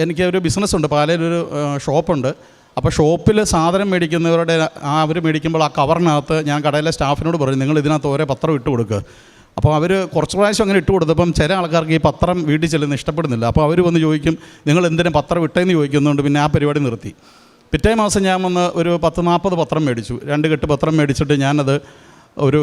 എനിക്ക് ഒരു ബിസിനസ്സുണ്ട്, പാലയിലൊരു ഷോപ്പുണ്ട്. അപ്പോൾ ഷോപ്പിൽ സാധനം മേടിക്കുന്നവരുടെ അവർ മേടിക്കുമ്പോൾ ആ കവറിനകത്ത് ഞാൻ കടയിലെ സ്റ്റാഫിനോട് പറഞ്ഞു, നിങ്ങൾ ഇതിനകത്ത് ഓരോ പത്രം ഇട്ട് കൊടുക്കുക. അപ്പോൾ അവർ കുറച്ച് പ്രാവശ്യം അങ്ങനെ ഇട്ട് കൊടുത്തപ്പം ചില ആൾക്കാർക്ക് ഈ പത്രം വീട്ടിൽ ചെല്ലുന്ന ഇഷ്ടപ്പെടുന്നില്ല. അപ്പോൾ അവർ വന്ന് ചോദിക്കും, നിങ്ങൾ എന്തിനും പത്രം ഇട്ടേന്ന് ചോദിക്കുന്നുണ്ട്. പിന്നെ ആ പരിപാടി നിർത്തി. പിറ്റേ മാസം ഞാൻ വന്ന് ഒരു 10-40 പത്രം മേടിച്ചു. 2 കെട്ട് പത്രം മേടിച്ചിട്ട് ഞാനത് ഒരു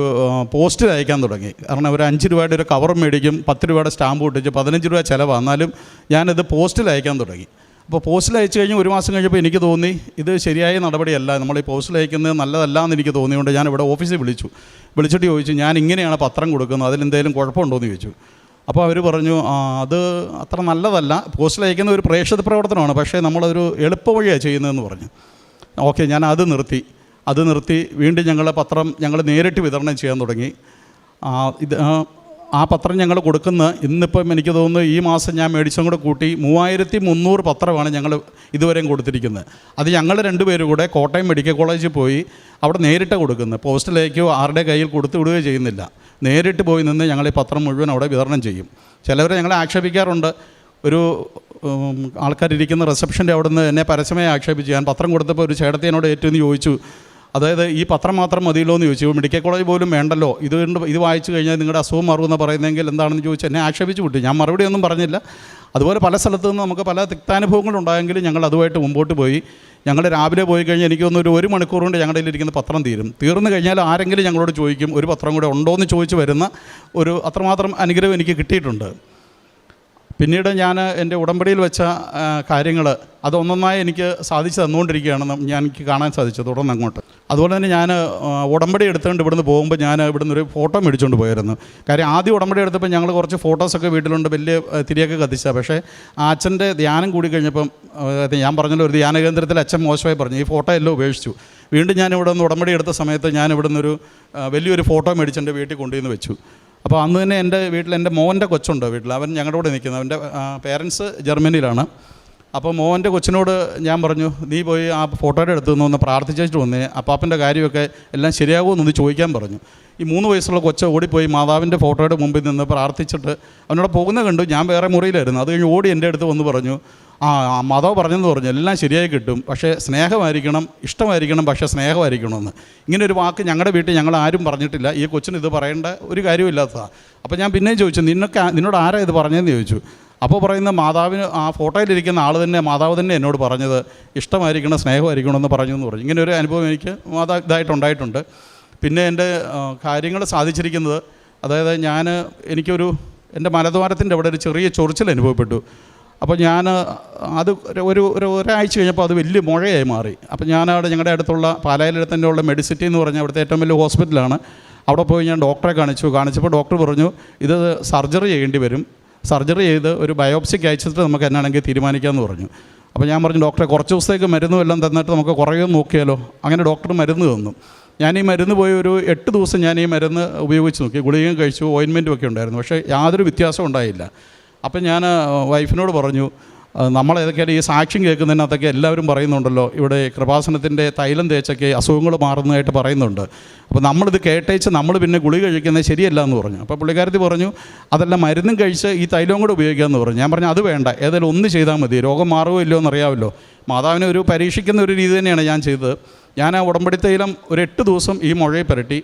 പോസ്റ്റിൽ അയക്കാൻ തുടങ്ങി. കാരണം ഒരു 5 രൂപയുടെ ഒരു കവറും മേടിക്കും, 10 രൂപയുടെ സ്റ്റാമ്പ് ഒട്ടിച്ച് 15 രൂപ ചിലവാണ്. എന്നാലും ഞാനത് പോസ്റ്റിൽ അയക്കാൻ തുടങ്ങി. അപ്പോൾ പോസ്റ്റിൽ അയച്ചു കഴിഞ്ഞ് 1 മാസം കഴിഞ്ഞപ്പോൾ എനിക്ക് തോന്നി ഇത് ശരിയായ നടപടിയല്ല, നമ്മൾ ഈ പോസ്റ്റിൽ അയക്കുന്നത് നല്ലതല്ല എന്ന് എനിക്ക് തോന്നിയുകൊണ്ട് ഞാൻ ഇവിടെ ഓഫീസിൽ വിളിച്ചിട്ട് ചോദിച്ചു, ഞാൻ ഇങ്ങനെയാണ് പത്രം കൊടുക്കുന്നത്, അതിലെന്തെങ്കിലും കുഴപ്പമുണ്ടോ എന്ന് ചോദിച്ചു. അപ്പോൾ അവർ പറഞ്ഞു, അത് അത്ര നല്ലതല്ല, പോസ്റ്റിൽ അയക്കുന്ന ഒരു പ്രേക്ഷിത പ്രവർത്തനമാണ്, പക്ഷേ നമ്മളതൊരു എളുപ്പവഴിയാണ് ചെയ്യുന്നതെന്ന് പറഞ്ഞു. ഓക്കെ, ഞാൻ അത് നിർത്തി വീണ്ടും ഞങ്ങൾ പത്രം നേരിട്ട് വിതരണം ചെയ്യാൻ തുടങ്ങി. ആ പത്രം ഞങ്ങൾ ഇന്നിപ്പം എനിക്ക് തോന്നുന്നു ഈ മാസം ഞാൻ മേടിച്ചും കൂടെ കൂട്ടി 3300 പത്രമാണ് ഞങ്ങൾ ഇതുവരെയും കൊടുത്തിരിക്കുന്നത്. അത് ഞങ്ങൾ 2 പേരും കൂടെ കോട്ടയം മെഡിക്കൽ കോളേജിൽ പോയി അവിടെ നേരിട്ട് കൊടുക്കുന്നത്. പോസ്റ്റിലേക്കോ ആരുടെ കയ്യിൽ കൊടുത്തു വിടുകയോ ചെയ്യുന്നില്ല. നേരിട്ട് പോയി നിന്ന് ഞങ്ങൾ ഈ പത്രം മുഴുവൻ അവിടെ വിതരണം ചെയ്യും. ചിലവരെ ഞങ്ങളെ ആക്ഷേപിക്കാറുണ്ട്. ഒരു ആൾക്കാരിരിക്കുന്ന റിസപ്ഷൻ്റെ അവിടെ നിന്ന് എന്നെ പരസ്യമായി ആക്ഷേപിച്ചു. ഞാൻ പത്രം കൊടുത്തപ്പോൾ ഒരു ചേട്ടത്തി എന്നോട് ഏറ്റവും ചോദിച്ചു, അതായത് ഈ പത്രം മാത്രം മതിയല്ലോ എന്ന് ചോദിച്ചു, മെഡിക്കൽ കോളേജ് പോലും വേണ്ടല്ലോ, ഇത് വായിച്ചു കഴിഞ്ഞാൽ നിങ്ങളുടെ അസുഖം മാറുമെന്ന് പറയുന്നതെങ്കിൽ എന്താണെന്ന് ചോദിച്ചു എന്നെ ആക്ഷേപിച്ച് വിട്ടു. ഞാൻ മറുപടി ഒന്നും പറഞ്ഞില്ല. അതുപോലെ പല സ്ഥലത്തു നിന്ന് നമുക്ക് പല തിക്താനുഭവങ്ങളുണ്ടായെങ്കിലും ഞങ്ങൾ അതുമായിട്ട് മുമ്പോട്ട് പോയി. ഞങ്ങൾ രാവിലെ പോയി കഴിഞ്ഞാൽ എനിക്ക് തോന്നുന്നു 1 മണിക്കൂർ കൊണ്ട് ഞങ്ങളുടെ കയ്യിലിരിക്കുന്ന പത്രം തീർന്നു കഴിഞ്ഞാൽ ആരെങ്കിലും ഞങ്ങളോട് ചോദിക്കും ഒരു പത്രം കൂടെ ഉണ്ടോ എന്ന് ചോദിച്ച് വരുന്ന ഒരു അത്രമാത്രം അനുഗ്രഹം എനിക്ക് കിട്ടിയിട്ടുണ്ട്. പിന്നീട് ഞാൻ എൻ്റെ ഉടമ്പടിയിൽ വെച്ച കാര്യങ്ങൾ അതൊന്നൊന്നായി എനിക്ക് സാധിച്ചു തന്നുകൊണ്ടിരിക്കുകയാണെന്ന് എനിക്ക് കാണാൻ സാധിച്ചു തുടർന്ന് അങ്ങോട്ട്. അതുപോലെ തന്നെ ഞാൻ ഉടമ്പടി എടുത്തുകൊണ്ട് ഇവിടുന്ന് പോകുമ്പോൾ ഞാൻ ഇവിടുന്ന് ഒരു ഫോട്ടോ മേടിച്ചുകൊണ്ട് പോയിരുന്നു. കാര്യം ആദ്യം ഉടമ്പടി എടുത്തപ്പോൾ ഞങ്ങൾ കുറച്ച് ഫോട്ടോസൊക്കെ വീട്ടിലുണ്ട്, വലിയ തിരിയൊക്കെ കത്തിച്ചാൽ. പക്ഷേ ആ അച്ഛൻ്റെ ധ്യാനം കൂടി കഴിഞ്ഞപ്പം ഞാൻ പറഞ്ഞല്ലോ, ഒരു ധ്യാന കേന്ദ്രത്തിൽ അച്ഛൻ മോശമായി പറഞ്ഞു, ഈ ഫോട്ടോ എല്ലാം ഉപേക്ഷിച്ചു. വീണ്ടും ഞാൻ ഇവിടെ നിന്ന് ഉടമ്പടി എടുത്ത സമയത്ത് ഞാൻ ഇവിടുന്ന് വലിയൊരു ഫോട്ടോ മേടിച്ച് എൻ്റെ വീട്ടിൽ കൊണ്ടുവന്ന് വെച്ചു. അപ്പോൾ അന്ന് തന്നെ എൻ്റെ വീട്ടിൽ എൻ്റെ മോൻ്റെ കൊച്ചുണ്ട് വീട്ടിൽ, അവൻ ഞങ്ങളുടെ കൂടെ നിൽക്കുന്നത്. അവൻ്റെ പേരൻസ് ജർമ്മനിയിലാണ്. അപ്പോൾ മോൻ്റെ കൊച്ചിനോട് ഞാൻ പറഞ്ഞു, നീ പോയി ആ ഫോട്ടോയുടെ അടുത്ത് നിന്ന് പ്രാർത്ഥിച്ചിട്ട് വന്നേ, അപ്പാപ്പൻ്റെ കാര്യമൊക്കെ എല്ലാം ശരിയാകുമെന്നൊന്ന് ചോദിക്കാൻ പറഞ്ഞു. ഈ 3 വയസ്സുള്ള കൊച്ച് ഓടിപ്പോയി മാതാവിൻ്റെ ഫോട്ടോയുടെ മുമ്പിൽ നിന്ന് പ്രാർത്ഥിച്ചിട്ട് അവനോട് പോകുന്നത് കണ്ടു. ഞാൻ വേറെ മുറിയിലായിരുന്നു. അത് കഴിഞ്ഞ് ഓടി എൻ്റെ അടുത്ത് വന്ന് പറഞ്ഞു, മാതാവ് പറഞ്ഞെന്ന് പറഞ്ഞു, എല്ലാം ശരിയായി കിട്ടും, പക്ഷേ സ്നേഹമായിരിക്കണം, ഇഷ്ടമായിരിക്കണം, പക്ഷേ സ്നേഹമായിരിക്കണമെന്ന്. ഇങ്ങനെ ഒരു വാക്ക് ഞങ്ങളുടെ വീട്ടിൽ ഞങ്ങൾ ആരും പറഞ്ഞിട്ടില്ല. ഈ കൊച്ചിന് ഇത് പറയേണ്ട ഒരു കാര്യമില്ലാത്തതാണ്. അപ്പോൾ ഞാൻ പിന്നെയും ചോദിച്ചു, നിന്നോട് ആരാ ഇത് പറഞ്ഞതെന്ന് ചോദിച്ചു. അപ്പോൾ പറയുന്ന മാതാവിന് ആ ഫോട്ടോയിലിരിക്കുന്ന ആൾ തന്നെ, മാതാവ് തന്നെ എന്നോട് പറഞ്ഞത് ഇഷ്ടമായിരിക്കണം, സ്നേഹമായിരിക്കണം എന്ന് പറഞ്ഞു എന്ന് പറഞ്ഞു. ഇങ്ങനെ ഒരു അനുഭവം എനിക്ക് ഇതായിട്ടുണ്ടായിട്ടുണ്ട്. പിന്നെ എൻ്റെ കാര്യങ്ങൾ സാധിച്ചിരിക്കുന്നത്, അതായത് എൻ്റെ മലദ്വാരത്തിൻ്റെ അവിടെ ഒരു ചെറിയ ചൊറിച്ചിൽ അനുഭവപ്പെട്ടു. അപ്പോൾ ഞാൻ ഒരാഴ്ച കഴിഞ്ഞപ്പോൾ അത് വലിയ മുഴയായി മാറി. അപ്പോൾ ഞാനവിടെ ഞങ്ങളുടെ അടുത്തുള്ള പാലായിൽ തന്നെ ഉള്ള മെഡിസിറ്റി എന്ന് പറഞ്ഞാൽ അവിടുത്തെ ഏറ്റവും വലിയ ഹോസ്പിറ്റലാണ്. അവിടെ പോയി ഞാൻ ഡോക്ടറെ കാണിച്ചപ്പോൾ ഡോക്ടർ പറഞ്ഞു, ഇത് സർജറി ചെയ്യേണ്ടി വരും, സർജറി ചെയ്ത് ഒരു ബയോപ്സിക്ക് അയച്ചിട്ട് നമുക്ക് എന്നാണെങ്കിൽ തീരുമാനിക്കാമെന്ന് പറഞ്ഞു. അപ്പോൾ ഞാൻ പറഞ്ഞു, ഡോക്ടറെ കുറച്ച് ദിവസത്തേക്ക് മരുന്നും എല്ലാം തന്നിട്ട് നമുക്ക് കുറയുമെന്ന് നോക്കിയാലോ. അങ്ങനെ ഡോക്ടർ മരുന്ന് തന്നു. ഞാൻ ഈ മരുന്ന് പോയി ഒരു 8 ദിവസം ഞാൻ ഈ മരുന്ന് ഉപയോഗിച്ച് നോക്കി. ഗുളികയും കഴിച്ചു, ഓയിൻമെൻറ്റും ഒക്കെ ഉണ്ടായിരുന്നു. പക്ഷേ യാതൊരു വ്യത്യാസവും ഉണ്ടായില്ല. അപ്പം ഞാൻ വൈഫിനോട് പറഞ്ഞു, നമ്മളേതൊക്കെയാണ് ഈ സാക്ഷ്യം കേൾക്കുന്നതിനകത്തൊക്കെ എല്ലാവരും പറയുന്നുണ്ടല്ലോ, ഇവിടെ കൃപാസനത്തിൻ്റെ തൈലം തേച്ചൊക്കെ അസുഖങ്ങൾ മാറുന്നതായിട്ട് പറയുന്നുണ്ട്. അപ്പോൾ നമ്മളിത് കേട്ടേച്ച് നമ്മൾ പിന്നെ ഗുളിക കഴിക്കുന്നത് ശരിയല്ല എന്ന് പറഞ്ഞു. അപ്പോൾ പുള്ളിക്കാരത്തി പറഞ്ഞു, അതെല്ലാം മരുന്നും കഴിച്ച് ഈ തൈലവും കൂടെ ഉപയോഗിക്കാമെന്ന് പറഞ്ഞു. ഞാൻ പറഞ്ഞു, അത് വേണ്ട, ഏതായാലും ഒന്ന് ചെയ്താൽ മതി, രോഗം മാറുമോ ഇല്ലയോ എന്നറിയാമല്ലോ. മാതാവിനെ ഒരു പരീക്ഷിക്കുന്ന ഒരു രീതി തന്നെയാണ് ഞാൻ ചെയ്തത്. ഞാൻ ആ ഉടമ്പടി തൈലം ഒരു 8 ദിവസം ഈ മുഴയെ പുരട്ടി.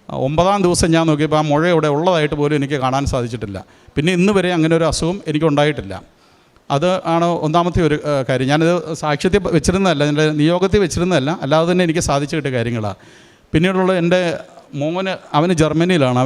9-ാം ദിവസം ഞാൻ നോക്കിയപ്പോൾ ആ മുഴ ഇവിടെ ഉള്ളതായിട്ട് പോലും എനിക്ക് കാണാൻ സാധിച്ചിട്ടില്ല. പിന്നെ ഇന്ന് വരെ അങ്ങനെ ഒരു അസുഖം എനിക്കുണ്ടായിട്ടില്ല. അത് ആണ് ഒന്നാമത്തെ ഒരു കാര്യം. ഞാനിത് സാക്ഷ്യത്തിൽ വെച്ചിരുന്നതല്ല, എൻ്റെ നിയോഗത്തിൽ വെച്ചിരുന്നതല്ല, അല്ലാതെ തന്നെ എനിക്ക് സാധിച്ചു കിട്ടിയ കാര്യങ്ങളാണ്. പിന്നീടുള്ള എൻ്റെ മോന്, അവന് ജർമ്മനിയിലാണ്.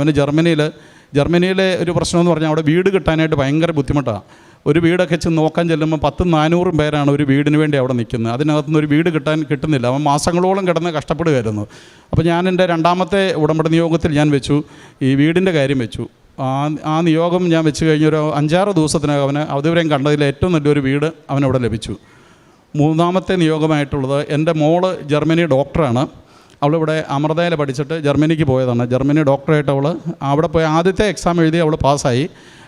ജർമ്മനിയിലെ ഒരു പ്രശ്നമെന്ന് പറഞ്ഞാൽ അവിടെ വീട് കിട്ടാനായിട്ട് ഭയങ്കര ബുദ്ധിമുട്ടാണ്. ഒരു വീടൊക്കെ നോക്കാൻ ചെല്ലുമ്പോൾ 100-400 പേരാണ് ഒരു വീടിന് വേണ്ടി അവിടെ നിൽക്കുന്നത്. അതിനകത്തുനിന്ന് ഒരു വീട് കിട്ടുന്നില്ല. അവൻ മാസങ്ങളോളം കിടന്ന് കഷ്ടപ്പെടുകയായിരുന്നു. അപ്പോൾ ഞാൻ എൻ്റെ 2ാമത്തെ ഉടമ്പടി നിയോഗത്തിൽ ഞാൻ വെച്ചു, ഈ വീടിൻ്റെ കാര്യം വെച്ചു. ആ നിയോഗം ഞാൻ വെച്ച് കഴിഞ്ഞൊരു 5-6 ദിവസത്തിനകം അവന് അതുവരെയും കണ്ടതിൽ ഏറ്റവും നല്ലൊരു വീട് അവനവിടെ ലഭിച്ചു. 3ാമത്തെ നിയോഗമായിട്ടുള്ളത്, എൻ്റെ മോള് ജർമ്മനി ഡോക്ടറാണ്. അവളിവിടെ അമൃതയിൽ പഠിച്ചിട്ട് ജർമ്മനിക്ക് പോയതാണ്. ജർമ്മനി ഡോക്ടറായിട്ട് അവിടെ പോയി ആദ്യത്തെ എക്സാം എഴുതി അവൾ പാസ്സായി.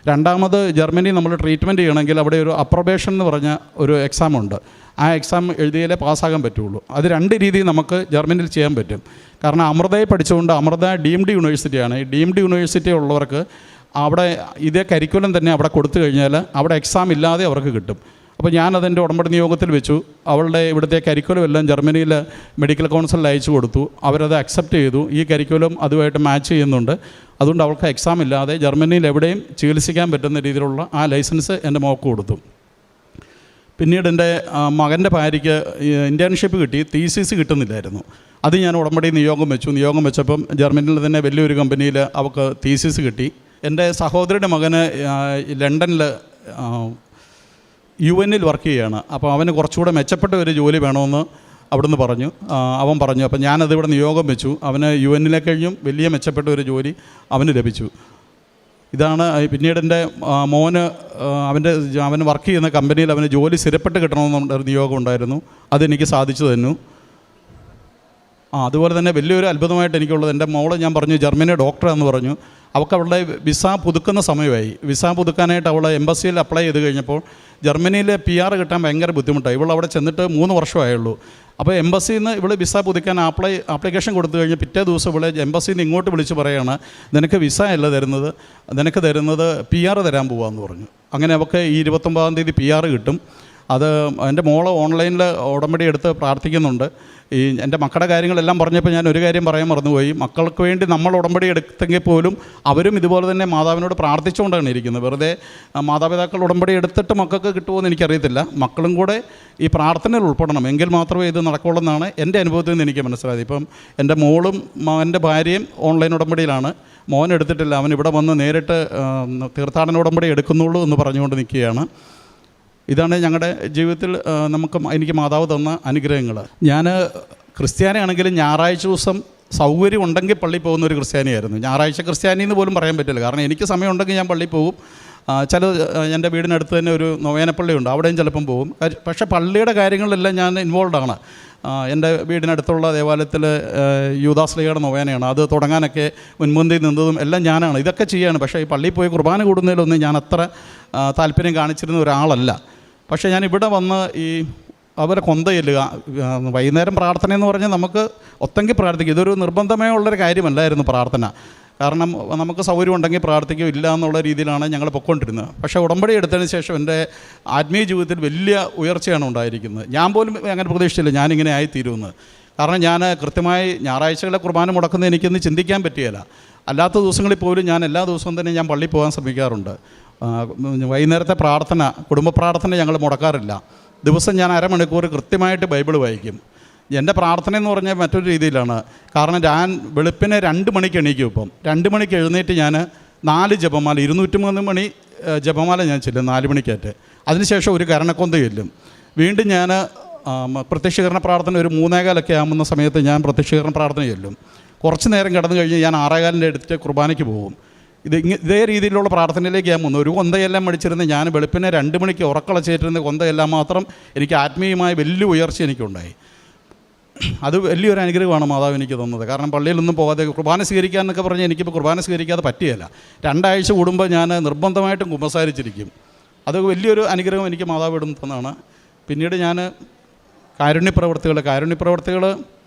2ാമത് ജർമ്മനി നമ്മൾ ട്രീറ്റ്മെൻറ്റ് ചെയ്യണമെങ്കിൽ അവിടെ ഒരു അപ്രൊബേഷൻ എന്ന് പറഞ്ഞ ഒരു എക്സാമുണ്ട്. ആ എക്സാം എഴുതിയാലേ പാസ്സാകാൻ പറ്റുള്ളൂ. അത് 2 രീതിയിൽ നമുക്ക് ജർമ്മനിയിൽ ചെയ്യാൻ പറ്റും. കാരണം അമൃതയിൽ പഠിച്ചുകൊണ്ട്, അമൃത ഡീംഡ് യൂണിവേഴ്സിറ്റിയാണ്. ഈ ഡീംഡ് യൂണിവേഴ്സിറ്റി ഉള്ളവർക്ക് അവിടെ ഇതേ കരിക്കുലം തന്നെ അവിടെ കൊടുത്തു കഴിഞ്ഞാൽ അവിടെ എക്സാം ഇല്ലാതെ അവർക്ക് കിട്ടും. അപ്പോൾ ഞാനതെൻ്റെ ഉടമ്പടി നിയോഗത്തിൽ വെച്ചു. അവളുടെ ഇവിടുത്തെ കരിക്കുലം എല്ലാം ജർമ്മനിയിൽ മെഡിക്കൽ കൗൺസിലിൽ അയച്ചു കൊടുത്തു. അവരത് അക്സെപ്റ്റ് ചെയ്തു. ഈ കരിക്കുലം അതുമായിട്ട് മാച്ച് ചെയ്യുന്നുണ്ട്. അതുകൊണ്ട് അവൾക്ക് എക്സാം ഇല്ലാതെ ജർമ്മനിയിൽ എവിടെയും ചികിത്സിക്കാൻ പറ്റുന്ന രീതിയിലുള്ള ആ ലൈസൻസ് എൻ്റെ മോൾക്ക് കൊടുത്തു. പിന്നീട് എൻ്റെ മകൻ്റെ ഭാര്യയ്ക്ക് ഇൻറ്റേൺഷിപ്പ് കിട്ടി, തീസിസ് കിട്ടുന്നില്ലായിരുന്നു. അത് ഞാൻ ഉടമ്പടി നിയോഗം വെച്ചു. നിയോഗം വെച്ചപ്പം ജർമ്മനിയിൽ തന്നെ വലിയൊരു കമ്പനിയിൽ അവൾക്ക് തീസിസ് കിട്ടി. എൻ്റെ സഹോദരിയുടെ മകന് ലണ്ടനിൽ UN വർക്ക് ചെയ്യുകയാണ്. അപ്പോൾ അവന് കുറച്ചുകൂടെ മെച്ചപ്പെട്ട ഒരു ജോലി വേണമെന്ന് അവിടുന്ന് പറഞ്ഞു. അവൻ പറഞ്ഞു. അപ്പോൾ ഞാനതിവിടെ നിയോഗം വെച്ചു. അവന് UN കഴിഞ്ഞും വലിയ മെച്ചപ്പെട്ട ഒരു ജോലി അവന് ലഭിച്ചു. ഇതാണ് പിന്നീട് എൻ്റെ മോന് അവന് വർക്ക് ചെയ്യുന്ന കമ്പനിയിൽ അവന് ജോലി സ്ഥിരപ്പെട്ട് കിട്ടണമെന്നൊരു നിയോഗം ഉണ്ടായിരുന്നു. അതെനിക്ക് സാധിച്ചു തന്നു. അതുപോലെ തന്നെ വലിയൊരു അത്ഭുതമായിട്ട് എനിക്കുള്ളത്, എൻ്റെ മോള് ഞാൻ പറഞ്ഞു ജർമ്മനി ഡോക്ടറാണെന്ന് പറഞ്ഞു. അവൾക്ക് അവളുടെ വിസ പുതുക്കുന്ന സമയമായി. വിസ പുതുക്കാനായിട്ട് അവൾ എംബസിയിൽ അപ്ലൈ ചെയ്ത് കഴിഞ്ഞപ്പോൾ ജർമ്മനിയിൽ PR കിട്ടാൻ ഭയങ്കര ബുദ്ധിമുട്ടായി. ഇവൾ അവിടെ ചെന്നിട്ട് 3 വർഷമായുള്ളൂ. അപ്പോൾ എംബസിയിൽ നിന്ന് ഇവൾ വിസ പുതുക്കാൻ ആപ്ലിക്കേഷൻ കൊടുത്തു കഴിഞ്ഞ് പിറ്റേ ദിവസം ഇവളെ എംബസിയിൽ നിന്ന് ഇങ്ങോട്ട് വിളിച്ച് പറയുകയാണ്, നിനക്ക് വിസ അല്ല തരുന്നത്, നിനക്ക് തരുന്നത് PR തരാൻ പോവാമെന്ന് പറഞ്ഞു. അങ്ങനെ അവൾക്ക് ഈ 29-ാം തീയതി PR കിട്ടും. അത് എൻ്റെ മോള് ഓൺലൈനിൽ ഉടമ്പടി എടുത്ത് പ്രാർത്ഥിക്കുന്നുണ്ട്. എൻ്റെ മക്കളുടെ കാര്യങ്ങളെല്ലാം പറഞ്ഞപ്പോൾ ഞാൻ ഒരു കാര്യം പറയാൻ മറന്നുപോയി. മക്കൾക്ക് വേണ്ടി നമ്മൾ ഉടമ്പടി എടുത്തെങ്കിൽ പോലും അവരും ഇതുപോലെ തന്നെ മാതാവിനോട് പ്രാർത്ഥിച്ചുകൊണ്ടാണ് ഇരിക്കുന്നത്. വെറുതെ മാതാപിതാക്കൾ ഉടമ്പടി എടുത്തിട്ട് മക്കൾക്ക് കിട്ടുമോ എന്ന് എനിക്കറിയത്തില്ല. മക്കളും കൂടെ ഈ പ്രാർത്ഥനയിൽ ഉൾപ്പെടണം, എങ്കിൽ മാത്രമേ ഇത് നടക്കുള്ളൂ എന്നാണ് എൻ്റെ അനുഭവത്തിൽ നിന്ന് എനിക്ക് മനസ്സിലായത്. ഇപ്പം എൻ്റെ മോളും എൻ്റെ ഭാര്യയും ഓൺലൈൻ ഉടമ്പടിയിലാണ്. മോൻ എടുത്തിട്ടില്ല. അവൻ ഇവിടെ വന്ന് നേരിട്ട് തീർത്ഥാടന ഉടമ്പടി എടുക്കുന്നുള്ളൂ എന്ന് പറഞ്ഞുകൊണ്ട് നിൽക്കുകയാണ്. ഇതാണ് ഞങ്ങളുടെ ജീവിതത്തിൽ എനിക്ക് മാതാവ് തന്ന അനുഗ്രഹങ്ങൾ. ഞാൻ ക്രിസ്ത്യാനിയാണെങ്കിലും ഞായറാഴ്ച ദിവസം സൗകര്യം ഉണ്ടെങ്കിൽ പള്ളിയിൽ പോകുന്ന ഒരു ക്രിസ്ത്യാനിയായിരുന്നു. ഞായറാഴ്ച ക്രിസ്ത്യാനി എന്ന് പോലും പറയാൻ പറ്റില്ല. കാരണം എനിക്ക് സമയം ഉണ്ടെങ്കിൽ ഞാൻ പള്ളിയിൽ പോകും. എൻ്റെ വീടിനടുത്ത് തന്നെ ഒരു നൊവേനപ്പള്ളിയുണ്ട്, അവിടെയും ചിലപ്പം പോകും. പക്ഷേ പള്ളിയുടെ കാര്യങ്ങളിലെല്ലാം ഞാൻ ഇൻവോൾവാണ്. എൻ്റെ വീടിനടുത്തുള്ള ദേവാലയത്തിൽ യൂദാശ്ലീഹയുടെ നൊവേനയാണ്. അത് തുടങ്ങാനൊക്കെ മുൻപന്തി നിന്നതും എല്ലാം ഞാനാണ്. ഇതൊക്കെ ചെയ്യാണ്. പക്ഷേ ഈ പള്ളിയിൽ പോയി കുർബാന കൂടുന്നതിലൊന്നും ഞാൻ അത്ര താല്പര്യം കാണിച്ചിരുന്ന ഒരാളല്ല. പക്ഷേ ഞാൻ ഇവിടെ വന്ന് അവരെ കൊന്തയില്ലുക, വൈകുന്നേരം പ്രാർത്ഥന എന്ന് പറഞ്ഞാൽ നമുക്ക് ഒത്തെങ്കിൽ പ്രാർത്ഥിക്കും. ഇതൊരു നിർബന്ധമായ ഉള്ളൊരു കാര്യമല്ലായിരുന്നു പ്രാർത്ഥന. കാരണം നമുക്ക് സൗകര്യം ഉണ്ടെങ്കിൽ പ്രാർത്ഥിക്കും, ഇല്ല എന്നുള്ള രീതിയിലാണ് ഞങ്ങൾ പൊയ്ക്കൊണ്ടിരുന്നത്. പക്ഷേ ഉടമ്പടി എടുത്തതിന് ശേഷം എൻ്റെ ആത്മീയ ജീവിതത്തിൽ വലിയ ഉയർച്ചയാണ് ഉണ്ടായിരിക്കുന്നത്. ഞാൻ പോലും അങ്ങനെ പ്രതീക്ഷിച്ചില്ല ഞാനിങ്ങനെ ആയിത്തീരുമെന്ന്. കാരണം ഞാൻ കൃത്യമായി ഞായറാഴ്ചകളെ കുർബാന മുടക്കുന്നത് എനിക്കൊന്ന് ചിന്തിക്കാൻ പറ്റിയല്ല. അല്ലാത്ത ദിവസങ്ങളിൽ പോലും ഞാൻ എല്ലാ ദിവസവും തന്നെ ഞാൻ പള്ളിയിൽ പോകാൻ ശ്രമിക്കാറുണ്ട്. വൈകുന്നേരത്തെ പ്രാർത്ഥന, കുടുംബ പ്രാർത്ഥന ഞങ്ങൾ മുടക്കാറില്ല. ദിവസം ഞാൻ അരമണിക്കൂർ കൃത്യമായിട്ട് ബൈബിൾ വായിക്കും. എൻ്റെ പ്രാർത്ഥന എന്ന് പറഞ്ഞാൽ മറ്റൊരു രീതിയിലാണ്. കാരണം ഞാൻ വെളുപ്പിനെ 2 മണിക്ക് എണീക്കും. ഇപ്പം 2 മണിക്ക് എഴുന്നേറ്റ് ഞാൻ 4 ജപമാല 203 മണി ജപമാല ഞാൻ ചെല്ലും 4 മണിക്കായിട്ട്. അതിനുശേഷം ഒരു കരണക്കൊന്ത ചെല്ലും. വീണ്ടും ഞാൻ പ്രത്യക്ഷീകരണ പ്രാർത്ഥന ഒരു 3:15 ആകുന്ന സമയത്ത് ഞാൻ പ്രത്യക്ഷീകരണ പ്രാർത്ഥന ചെല്ലും. കുറച്ച് നേരം കിടന്നു കഴിഞ്ഞ് ഞാൻ 6:15 എടുത്ത് കുർബാനയ്ക്ക് പോകും. ഇതേ രീതിയിലുള്ള പ്രാർത്ഥനയിലേക്ക് ഞാൻ വന്നു. ഒരു കൊന്തയെല്ലാം മടിച്ചിരുന്ന് ഞാൻ വെളുപ്പിനെ 2 മണിക്ക് ഉറക്കളച്ചേറ്റിരുന്ന കൊന്തയെല്ലാം മാത്രം എനിക്ക് ആത്മീയമായ വലിയ ഉയർച്ച എനിക്കുണ്ടായി. അത് വലിയൊരു അനുഗ്രഹമാണ് മാതാവ് എനിക്ക് തന്നത്. കാരണം പള്ളിയിലൊന്നും പോകാതെ കുർബാന സ്വീകരിക്കുക എന്നൊക്കെ പറഞ്ഞാൽ എനിക്കിപ്പോൾ കുർബാന സ്വീകരിക്കാതെ പറ്റിയല്ല. 2 ആഴ്ച കൂടുമ്പോൾ ഞാൻ നിർബന്ധമായിട്ടും കുമ്പസാരിച്ചിരിക്കും. അത് വലിയൊരു അനുഗ്രഹം എനിക്ക് മാതാവ് ഇടുന്നു തന്നാണ്. പിന്നീട് ഞാൻ കാരുണ്യപ്രവർത്തികൾ